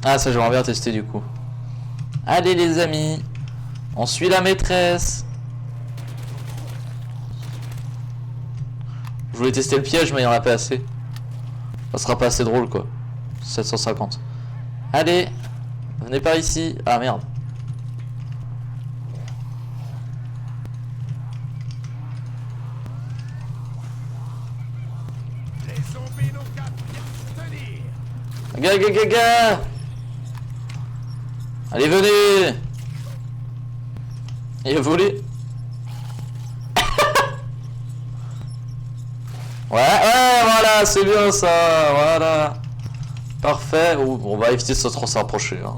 Ah, ça j'aimerais bien tester du coup. Allez les amis, on suit la maîtresse. Je voulais tester le piège mais il n'y en a pas assez. Ça sera pas assez drôle quoi. 750. Allez, venez par ici. Ah merde. Gaga. Allez, venez. Il a volé. Ouais, voilà, c'est bien ça, voilà. Parfait. Ouh, on va éviter de se trop s'approcher. Hein.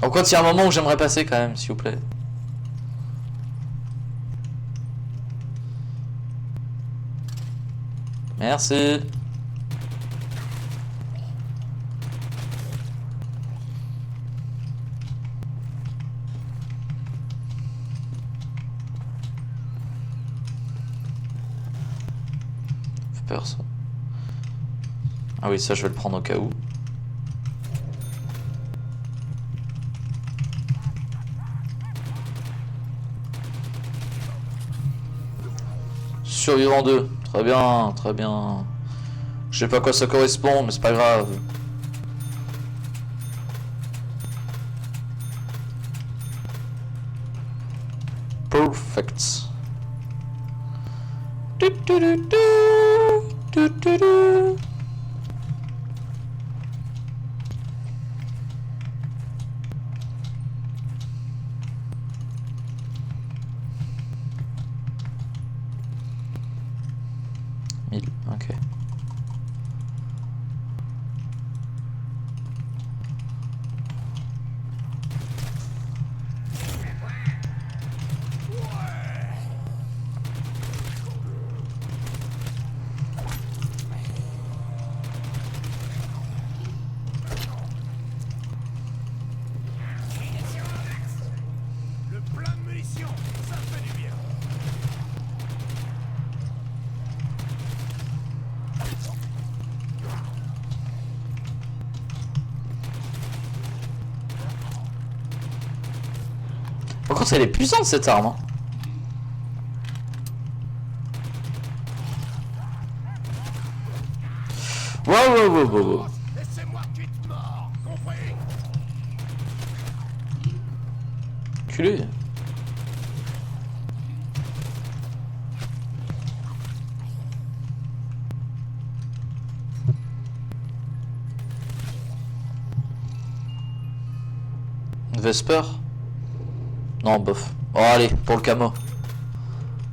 En quoi, il y a un moment où j'aimerais passer quand même, s'il vous plaît. Merci. Fait peur ça. Ah oui, ça je vais le prendre au cas où. Survivant 2. Très bien, très bien. Je sais pas à quoi ça correspond, mais c'est pas grave. Perfect. 1000, ok. Le plein de munitions, ça fait du bien. Par contre, elle est puissante cette arme. Hein. Wow. Laissez-moi quitte mort, compris? Culé. Vesper. Non, bof. Oh, allez, pour le camo.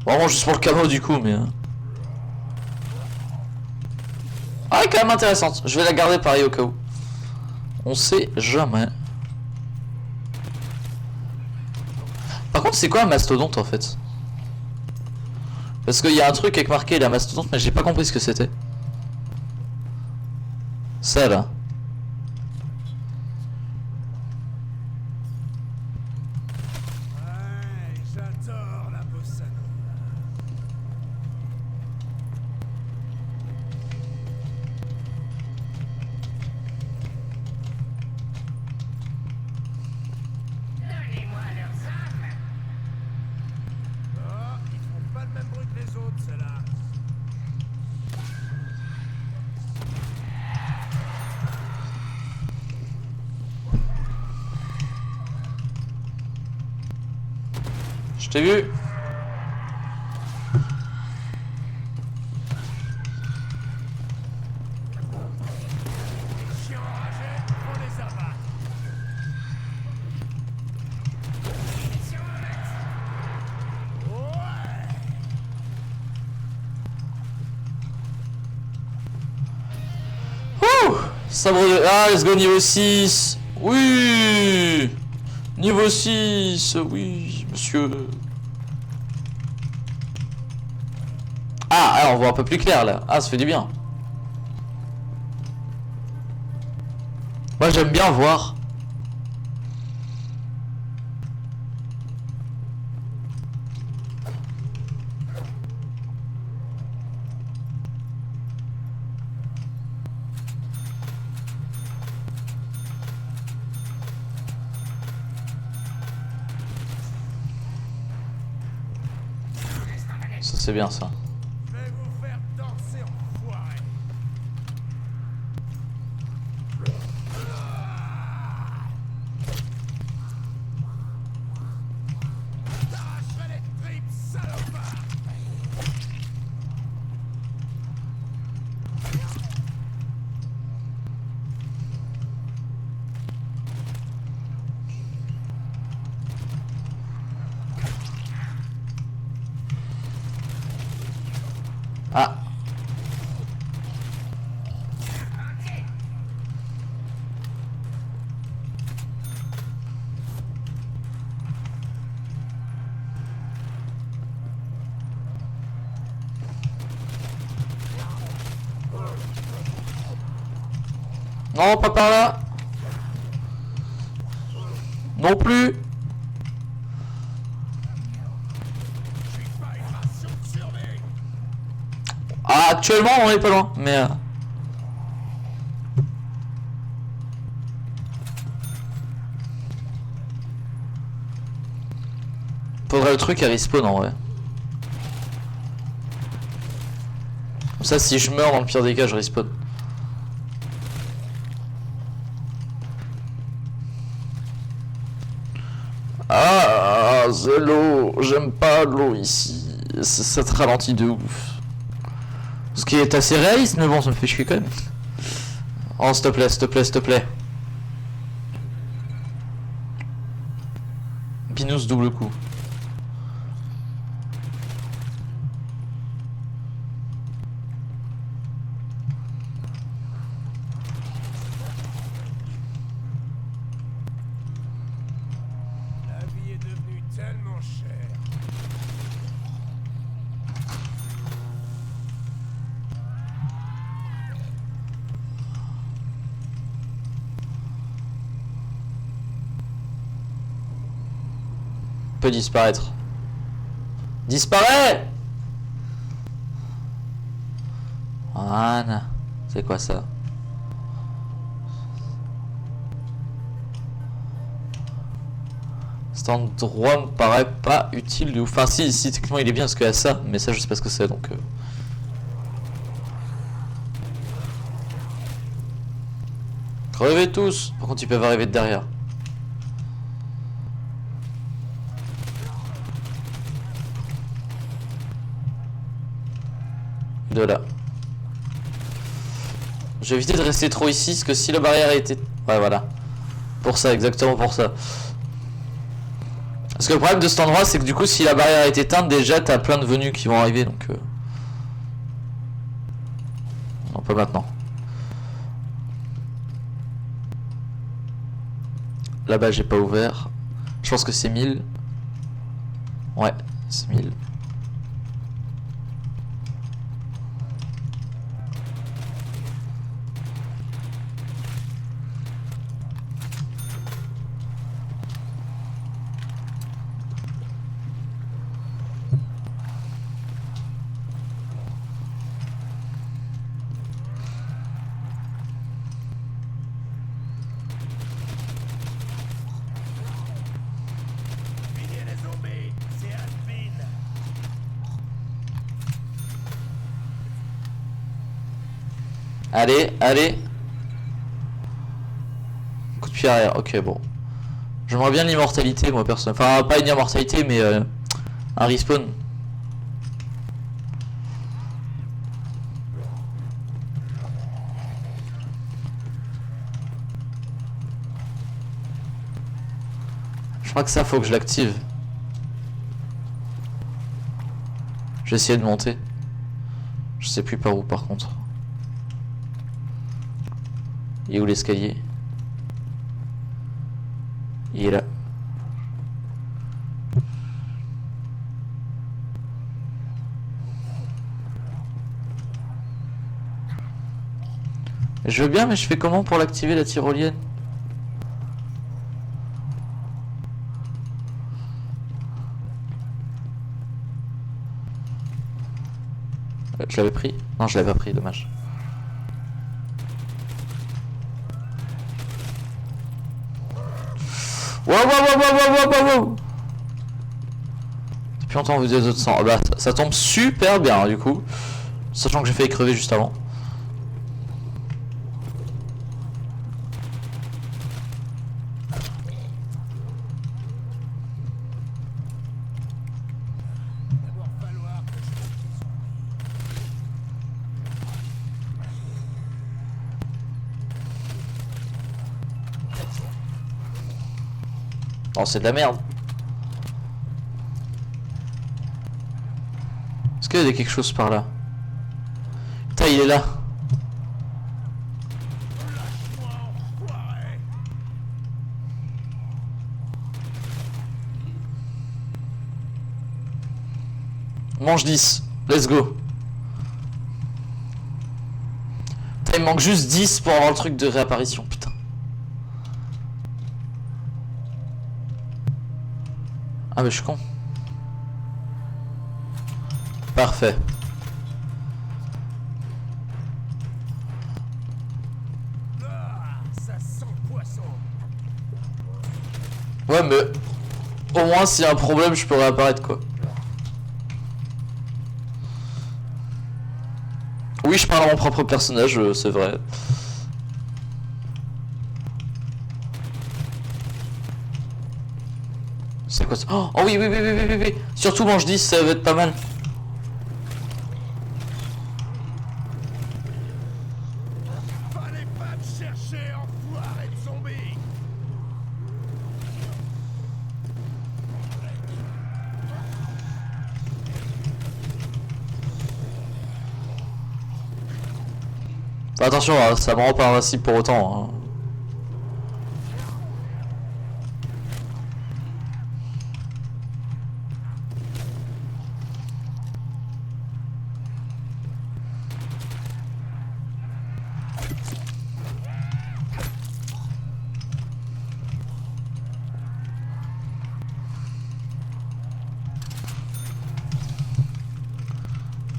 Vraiment juste pour le camo du coup, mais... Ah, elle est quand même intéressante. Je vais la garder pareil au cas où. On sait jamais. Par contre, c'est quoi un mastodonte en fait? Parce qu'il y a un truc avec marqué la mastodonte, mais j'ai pas compris ce que c'était. Ça là. Ouais, j'adore la bossa nova. Oh, ils font pas le même bruit que les autres, ceux-là. Je t'ai vu. Les chiens enragés, on les abat. Ouais. Ouh, sabre de... Ah, let's go niveau 6. Oui. Niveau 6. Oui, monsieur. Ah, alors on voit un peu plus clair là. Ah, ça fait du bien. Moi j'aime bien voir. Ça c'est bien ça. Je vais vous faire danser, enfoiré. T'arracherai les tripes, salopard. Ah. Non, pas par là. Non plus. Je suis pas une ration de survie. Ah, actuellement on est pas loin, mais... Faudrait le truc à respawn en vrai. Comme ça si je meurs dans le pire des cas je respawn. Ah, c'est l'eau. J'aime pas l'eau ici. Ça te ralentit de ouf. Ce qui est assez réaliste, mais bon, ça me fait chier quand même. Oh, s'il te plaît, s'il te plaît, s'il te plaît. Binous double coup. peut disparaître. Disparaît! Voilà. C'est quoi ça? Cet endroit me paraît pas utile de ouf. Enfin si techniquement il est bien parce qu'il y a ça, mais ça je sais pas ce que c'est donc... Crevez tous! Par contre ils peuvent arriver de derrière. De là. J'ai évité de rester trop ici parce que si la barrière était... Ouais voilà. Pour ça, exactement pour ça. Parce que le problème de cet endroit c'est que du coup si la barrière est éteinte déjà t'as plein de venus qui vont arriver donc... On peut maintenant. Là-bas j'ai pas ouvert. Je pense que c'est 1000. Ouais, c'est 1000. Allez, allez. Coup de pied arrière, ok bon. J'aimerais bien l'immortalité moi personne. Enfin pas une immortalité mais un respawn. Je crois que ça faut que je l'active. Je vais essayer de monter. Je sais plus par où par contre. Il est où l'escalier? Il est là. Je veux bien mais je fais comment pour l'activer la tyrolienne? Je l'avais pris? Non je l'avais pas pris, dommage. Wow. Depuis longtemps vous êtes autres sang. Oh bah ça tombe super bien du coup. Sachant que j'ai failli crever juste avant. Oh c'est de la merde. Est-ce qu'il y a quelque chose par là? Putain il est là. Mange 10. Let's go. Putain il me manque juste 10 pour avoir le truc de réapparition. Putain. Ah mais je suis con. Parfait. Ça sent le poisson. Ouais mais au moins s'il y a un problème je peux réapparaître quoi. Oui je parle à mon propre personnage, c'est vrai. C'est quoi ça? Oh oui. Surtout mange 10 ça va être pas mal. Fallait pas me chercher, enfoiré de zombie. Attention, hein, ça me rend pas invincible pour autant. Hein.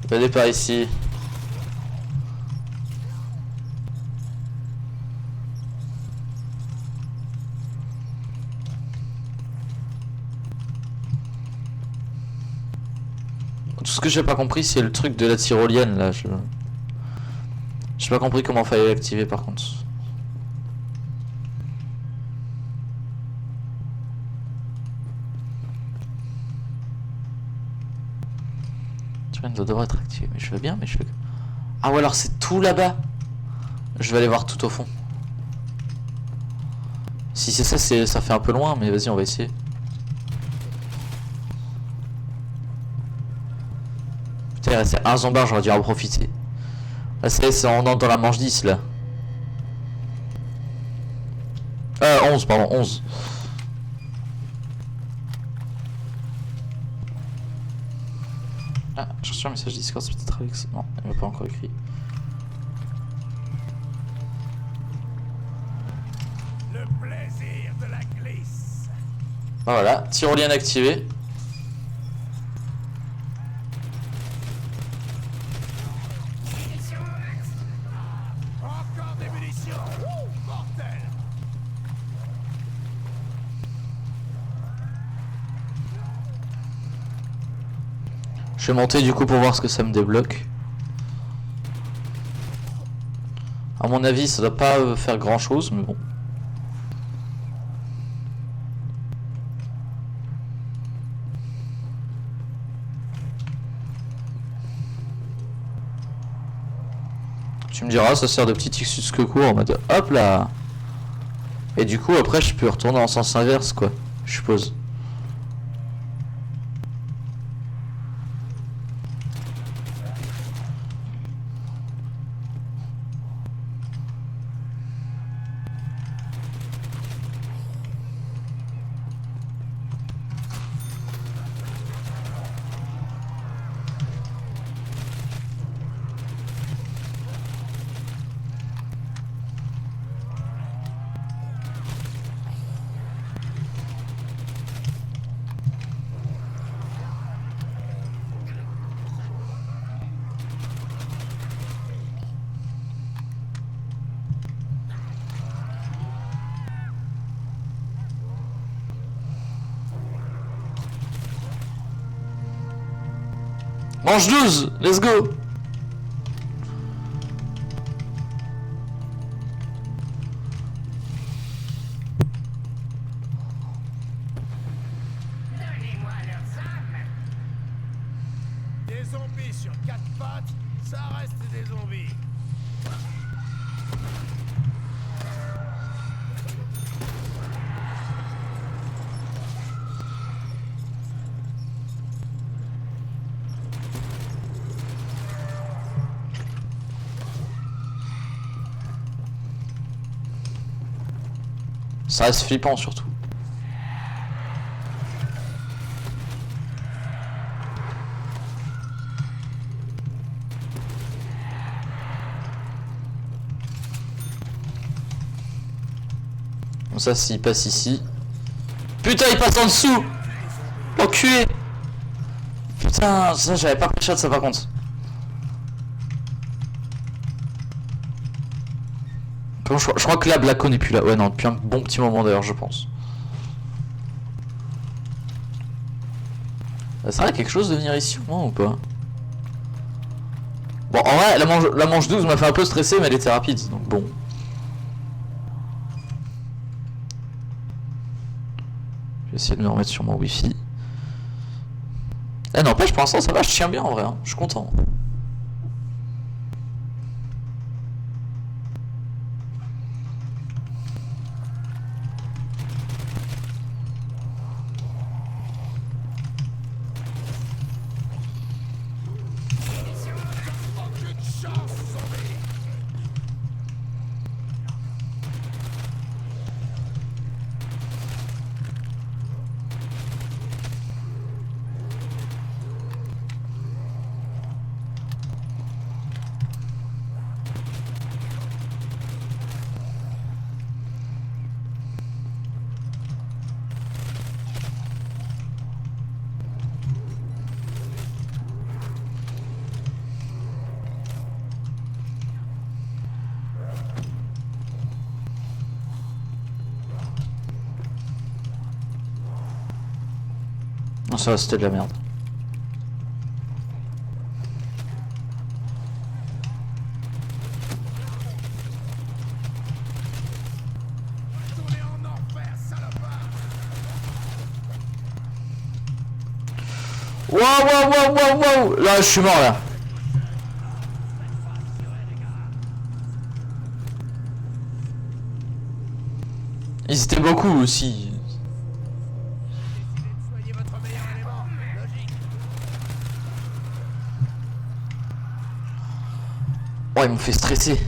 Venez par ici. Tout ce que j'ai pas compris, c'est le truc de la tyrolienne là. J'ai pas compris comment fallait l'activer par contre. Tyrolienne doit devoir être activée. Mais je vais bien, mais je fais. Ah ouais, alors c'est tout là-bas. Je vais aller voir tout au fond. Si c'est ça, ça fait un peu loin, mais vas-y, on va essayer. Putain, il restait un zombard, j'aurais dû en profiter. Là, c'est on entre dans la manche 10 là. 11, pardon, 11. Ah, j'ai reçu un message Discord, c'est peut-être Alex. Non, il m'a pas encore écrit. Le plaisir de la glisse. Ah, voilà, tyrolienne activée. Encore des munitions. Mortel. Je vais monter du coup pour voir ce que ça me débloque. À mon avis, ça doit pas faire grand chose, mais bon. Tu me diras, ça sert de petit X court en mode hop là. Et du coup, après, je peux retourner en sens inverse, quoi. Je suppose. Manche 12, let's go. Des zombies sur 4 pattes, ça reste des zombies. Ça reste flippant surtout. Bon, ça, s'il passe ici. Putain, il passe en dessous! L'enculé! Putain, ça, j'avais pas pris de ça par contre. Je crois que là, Blacko n'est plus là. Ouais, non, depuis un bon petit moment d'ailleurs, je pense. Ça sert à quelque chose de venir ici au moins ou pas? Bon, en vrai, la manche 12 m'a fait un peu stresser, mais elle était rapide, donc bon. Je vais essayer de me remettre sur mon wifi. Eh, n'empêche, pour l'instant, ça va, je tiens bien en vrai, hein. Je suis content. Non, ça va, c'était de la merde. Wow, wow, wow, wow, wow. Là, je suis mort, là. Ils étaient beaucoup aussi. Oh, ils m'ont fait stresser.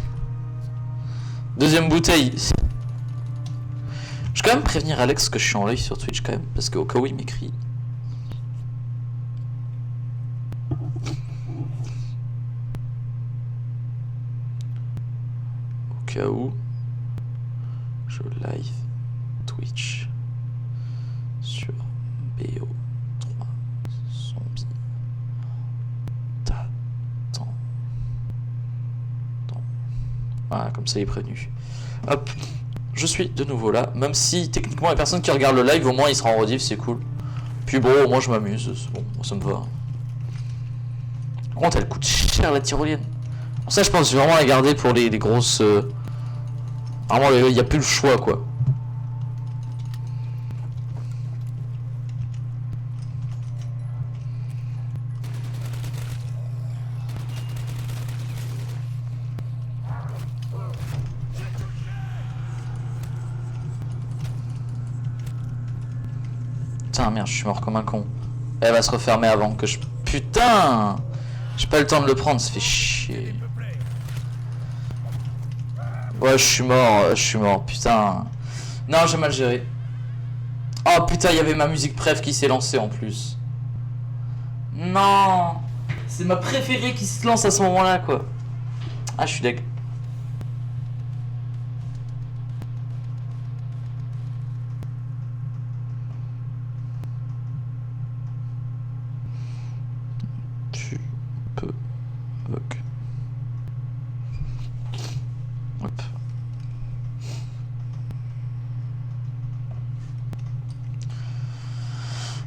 Deuxième bouteille. Je vais quand même prévenir Alex que je suis en live sur Twitch quand même. Parce qu'au cas où il m'écrit. Au cas où. Je live Twitch. Sur BO3 Zombie. Voilà, comme ça il est prévenu. Hop, je suis de nouveau là. Même si techniquement les personnes qui regardent le live, au moins il sera en rediff, c'est cool. Puis bon, moi je m'amuse, c'est bon, moi ça me va. Par contre, elle coûte cher la tyrolienne. Pour ça, je pense vraiment la garder pour les grosses. Vraiment, il n'y a plus le choix quoi. Putain, merde, je suis mort comme un con. Elle va se refermer avant que je... Putain! J'ai pas le temps de le prendre, ça fait chier. Ouais, je suis mort, putain. Non, j'ai mal géré. Oh putain, il y avait ma musique préf qui s'est lancée en plus. Non! C'est ma préférée qui se lance à ce moment-là, quoi. Ah, je suis deg. Ok. Hop.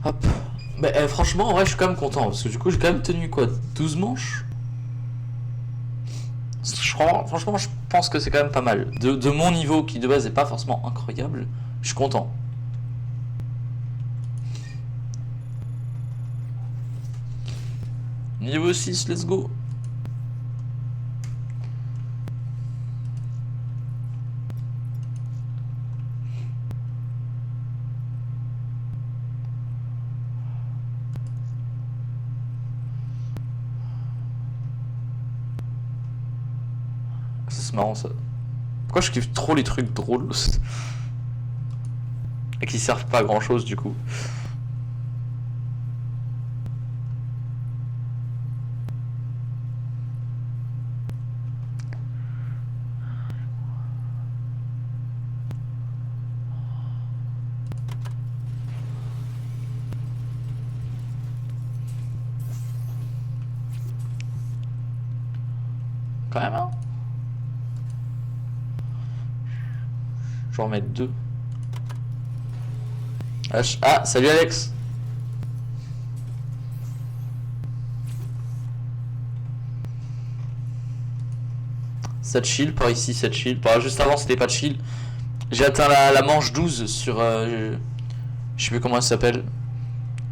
Hop. Mais franchement, ouais, je suis quand même content parce que du coup, j'ai quand même tenu quoi, 12 manches. Franchement, je pense que c'est quand même pas mal. De mon niveau qui de base n'est pas forcément incroyable, je suis content. Niveau 6, let's go. C'est marrant ça. Pourquoi je kiffe trop les trucs drôles et qui servent pas à grand chose du coup. Quand même hein. Je vais en mettre 2. Ah, salut Alex. Ça chill, par ici, ça chill. Par juste avant, c'était pas chill. J'ai atteint la manche 12 sur... je sais plus comment elle s'appelle.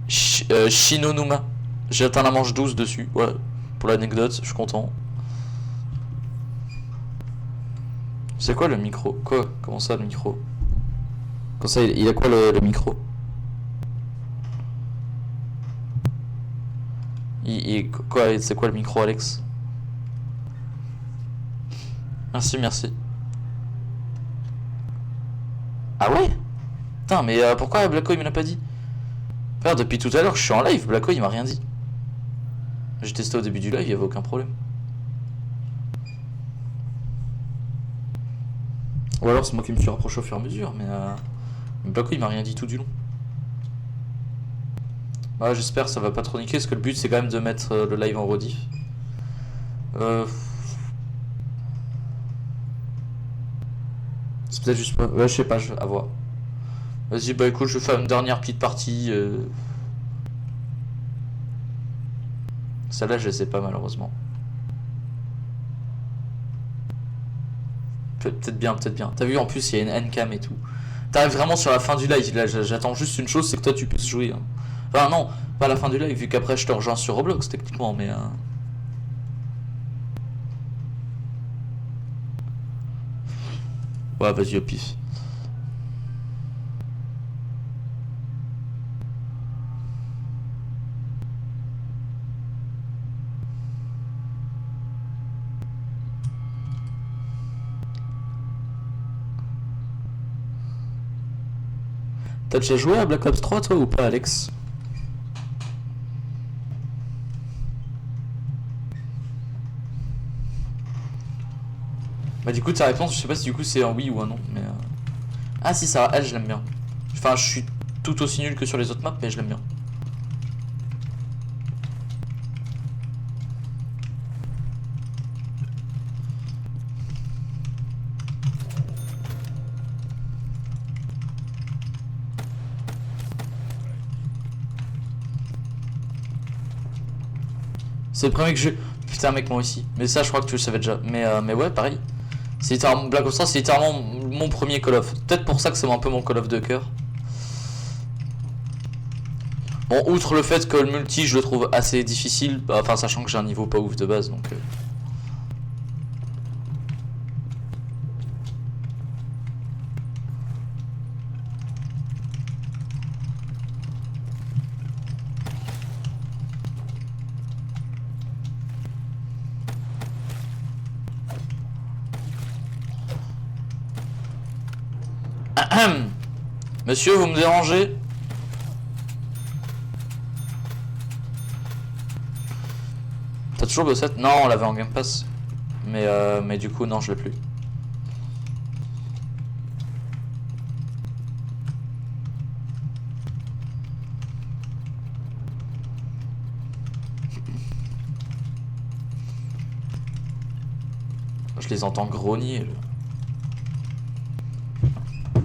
Shinonuma. J'ai atteint la manche 12 dessus. Ouais, pour l'anecdote, je suis content. C'est quoi le micro? Quoi? Comment ça le micro? Comment ça il a quoi le micro? Quoi? C'est quoi le micro Alex? Merci, merci. Ah ouais? Putain mais pourquoi Blacko il me l'a pas dit? Frère depuis tout à l'heure je suis en live, Blacko il m'a rien dit. J'ai testé au début du live, il y avait aucun problème. Ou alors c'est moi qui me suis rapproché au fur et à mesure, mais Blacko il m'a rien dit tout du long. Bah, j'espère que ça va pas trop niquer, parce que le but c'est quand même de mettre le live en rediff. C'est peut-être juste pas... Ouais, je sais pas, à voir. Vas-y, bah écoute, je vais faire une dernière petite partie. Celle-là, je les ai pas malheureusement. Peut-être bien, peut-être bien. T'as vu, en plus, il y a une N-cam et tout. T'arrives vraiment sur la fin du live. Là, j'attends juste une chose, c'est que toi, tu puisses jouer. Hein. Enfin, non, pas la fin du live, vu qu'après, je te rejoins sur Roblox, techniquement, mais... Ouais, vas-y, au pif. T'as déjà joué à Black Ops 3 toi ou pas, Alex? Bah du coup ta réponse, je sais pas si du coup c'est un oui ou un non, mais... Ah si, ça va, elle je l'aime bien. Enfin je suis tout aussi nul que sur les autres maps, mais je l'aime bien. C'est le premier que je... Putain mec, moi aussi. Mais ça je crois que tu le savais déjà. Mais ouais, pareil. C'est littéralement... Black Ops 3, c'est littéralement mon premier Call of. Peut-être pour ça que c'est un peu mon Call of de cœur. Bon, outre le fait que le multi je le trouve assez difficile, bah, enfin sachant que j'ai un niveau pas ouf de base, donc... Monsieur, vous me dérangez? T'as toujours le 7? Non, on l'avait en Game Pass. Mais du coup, non, je l'ai plus. Je les entends grogner.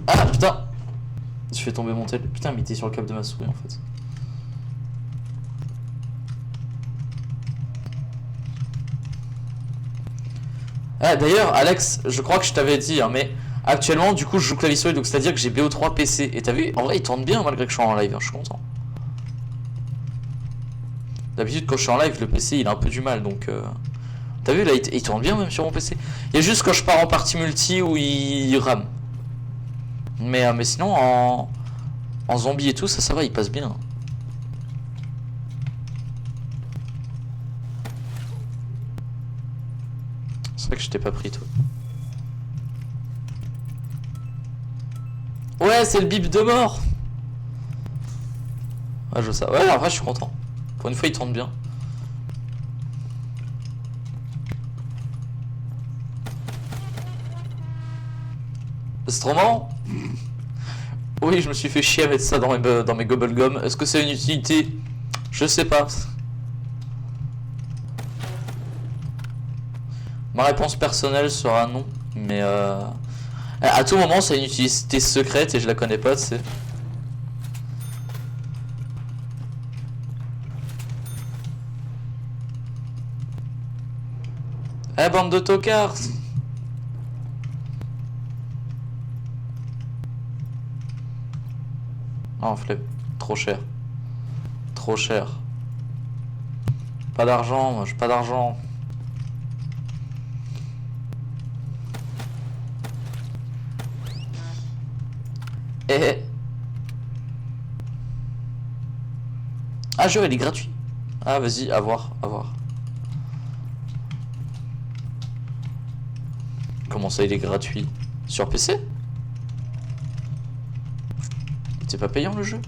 Ah putain! Je fais tomber mon tel. Putain, mais il était sur le câble de ma souris en fait. Ah d'ailleurs, Alex, je crois que je t'avais dit, hein, mais actuellement, du coup, je joue clavier souris, donc c'est-à-dire que j'ai BO3 PC. Et t'as vu, en vrai, il tourne bien malgré que je sois en live, hein, je suis content. D'habitude, quand je suis en live, le PC il a un peu du mal, donc. T'as vu, là, il tourne bien même sur mon PC. Il y a juste quand je pars en partie multi où il rame. Mais sinon, en zombie et tout, ça va, il passe bien. C'est vrai que je t'ai pas pris, toi. Ouais, c'est le bip de mort. Ouais, je sais. Ouais, en vrai, je suis content. Pour une fois, il tourne bien. C'est trop marrant. Oui, je me suis fait chier à mettre ça dans mes Gobblegum. Est-ce que c'est une utilité? Je sais pas. Ma réponse personnelle sera non. Mais à tout moment, c'est une utilité secrète et je la connais pas, tu sais. Eh, bande de tocards! Oh, flemme. Trop cher. Trop cher. Pas d'argent, moi, j'ai pas d'argent. Eh. Ah, jeu, il est gratuit. Ah, vas-y, à voir, à voir. Comment ça, il est gratuit? Sur PC? C'est pas payant le jeu?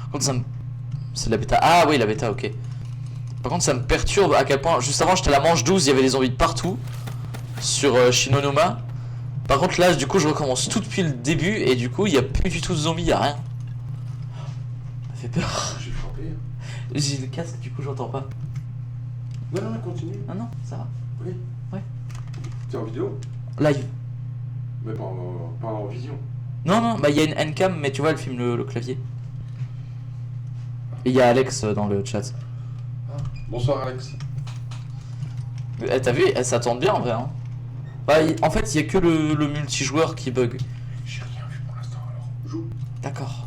Par contre, ça me... C'est la bêta. Ah oui, la bêta, ok. Par contre, ça me perturbe à quel point... Juste avant, j'étais à la manche 12, il y avait des zombies de partout. Sur Shinonuma. Par contre là du coup je recommence tout depuis le début et du coup il n'y a plus du tout de zombies, il n'y a rien. Ça fait peur. J'ai frappé. J'ai le casque du coup j'entends pas. Non, non, continue. Ah non, ça va. Oui. Ouais. T'es en vidéo? Live. Mais pas en vision. Non, non, bah il y a une N-cam mais tu vois elle filme le clavier. Et il y a Alex dans le chat. Bonsoir Alex. Eh, t'as vu, ça tourne bien en vrai. Hein. Bah, en fait, il y a que le multijoueur qui bug. J'ai rien vu pour l'instant alors. Joue. D'accord.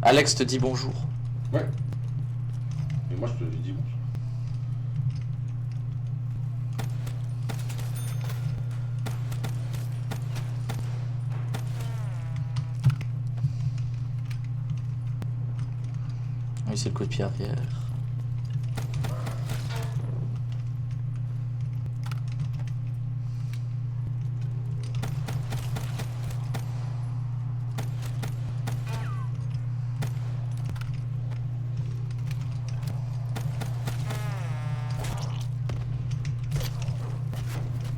Alex te dit bonjour. Ouais. Et moi je te dis bonsoir. Oui, c'est le coup de pied arrière.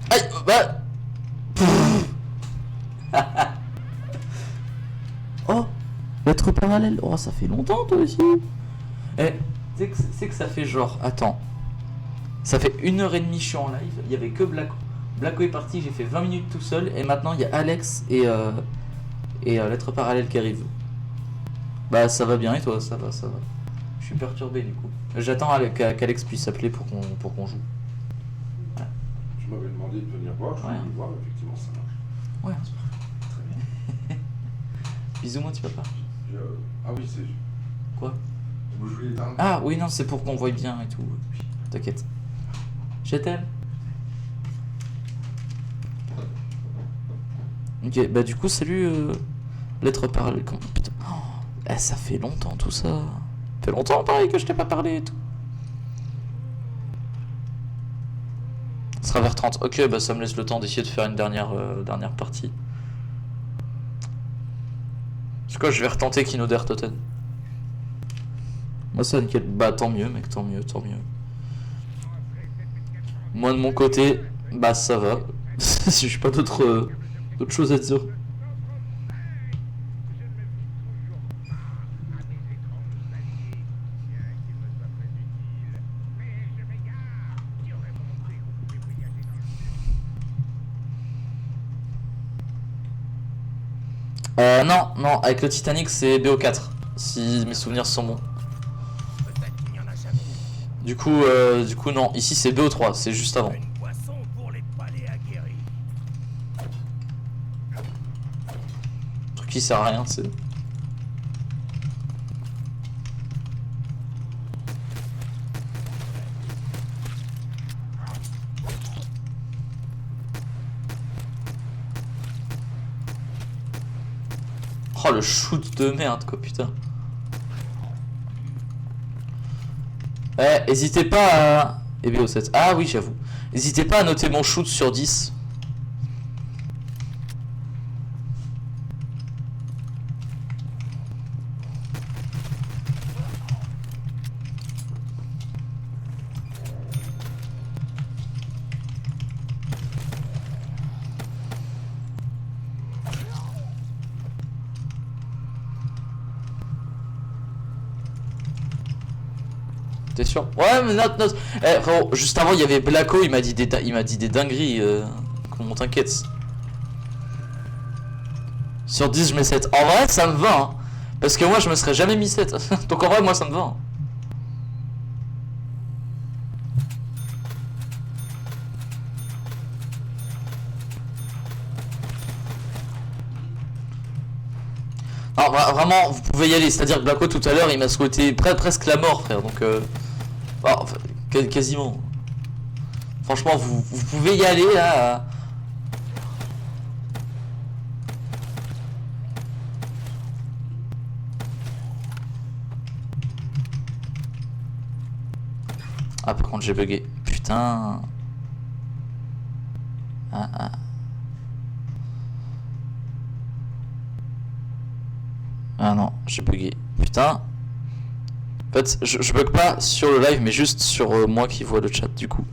Aïe, bah. Oh, lettre parallèle. Oh, ça fait longtemps toi aussi. Eh, c'est que ça fait genre. Attends. Ça fait 1h30 je suis en live. Il y avait que Blacko. Blacko est parti, j'ai fait 20 minutes tout seul. Et maintenant il y a Alex et lettre parallèle qui arrive. Bah ça va bien et toi, ça va, ça va. Je suis perturbé du coup. J'attends qu'Alex puisse s'appeler pour qu'on joue. Ouais. Tu m'avais demandé de venir voir, je Ouais. voulais voir, effectivement ça marche. Ouais, c'est parfait. Très bien. Bisous moi tu vas pas. Ah oui, c'est. Quoi? Vous jouez les dingues. Ah oui non c'est pour qu'on voie bien et tout. T'inquiète. Je t'aime. Ok, bah du coup salut lettre parallèle. Putain. Oh, eh, ça fait longtemps tout ça. Ça fait longtemps pareil que je t'ai pas parlé et tout. Ce sera vers 30. Ok, bah ça me laisse le temps d'essayer de faire une dernière partie. C'est quoi, je vais retenter Kinoder Toten. Moi ça nickel. Bah tant mieux mec, tant mieux, tant mieux. Moi de mon côté, bah ça va. Si j'ai pas d'autres choses à dire. Non, non, avec le Titanic c'est BO4, si mes souvenirs sont bons. Peut-être qu'il n'y en a jamais. Du coup non, ici c'est BO3, c'est juste avant. Une boisson pour les palais aguerris. Truc qui sert à rien, c'est... Oh le shoot de merde quoi putain. Eh, hésitez pas à... Et BO7. Ah oui j'avoue. N'hésitez pas à noter mon shoot sur 10. T'es sûr? Ouais mais note. Eh frérot, juste avant il y avait Blacko, il m'a dit des dingueries. Comment t'inquiète. Sur 10 je mets 7. En vrai ça me va hein. Parce que moi je me serais jamais mis 7. Donc en vrai moi ça me va. Hein. Non, vraiment, vous pouvez y aller. C'est-à-dire que Blacko tout à l'heure, il m'a souhaité presque la mort, frère. Donc, enfin, quasiment. Franchement, vous pouvez y aller là. Ah, par contre, j'ai bugué. Putain. Ah. j'ai bugué. Putain. En fait, je bug pas sur le live, mais juste sur moi qui vois le chat du coup.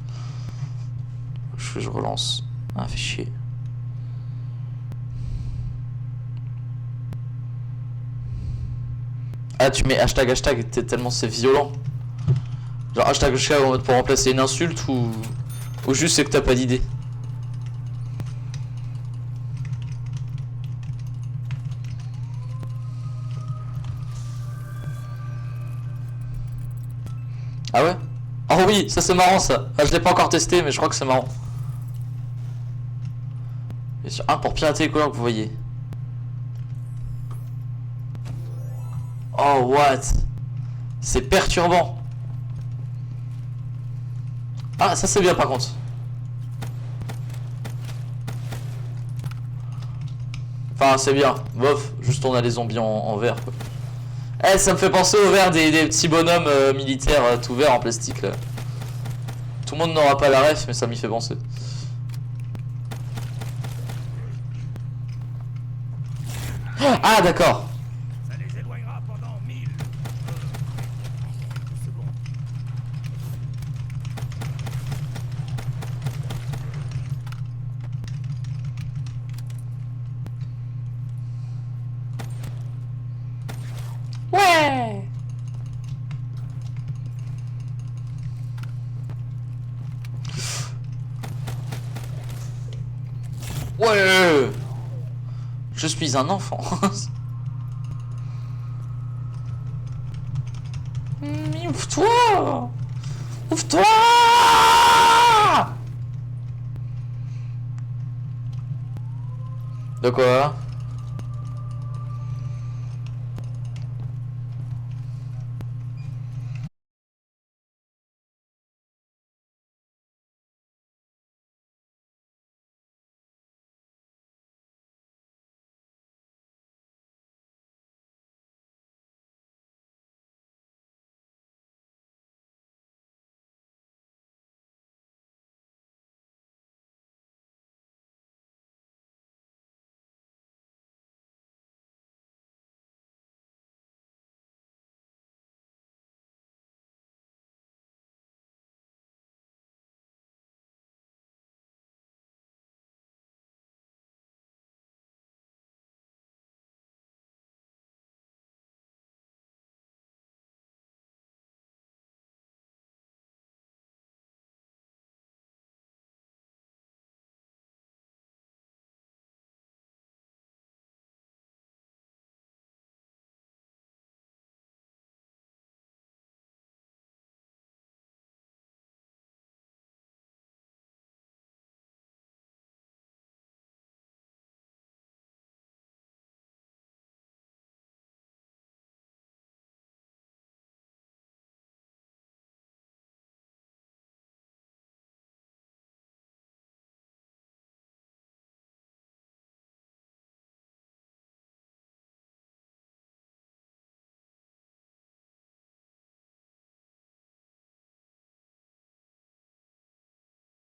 Je relance. Ah, fait chier. Ah, tu mets hashtag hashtag, tellement c'est violent. Genre hashtag hashtag en mode pour remplacer une insulte ou juste c'est que t'as pas d'idée. Ah ouais? Oh oui, ça c'est marrant ça. Ah, je l'ai pas encore testé mais je crois que c'est marrant. Et sur un pour pirater les couleurs que vous voyez. Oh what? C'est perturbant. Ah ça c'est bien par contre. Enfin c'est bien. Bof, juste on a les zombies en vert quoi. Eh, ça me fait penser au vert des petits bonhommes militaires tout verts en plastique là. Tout le monde n'aura pas la ref, mais ça m'y fait penser. Ah, d'accord. Ça les éloignera pendant 1000 secondes. Ouais. Ouais. Je suis un enfant. Ouvre-toi. Ouvre-toi. De quoi?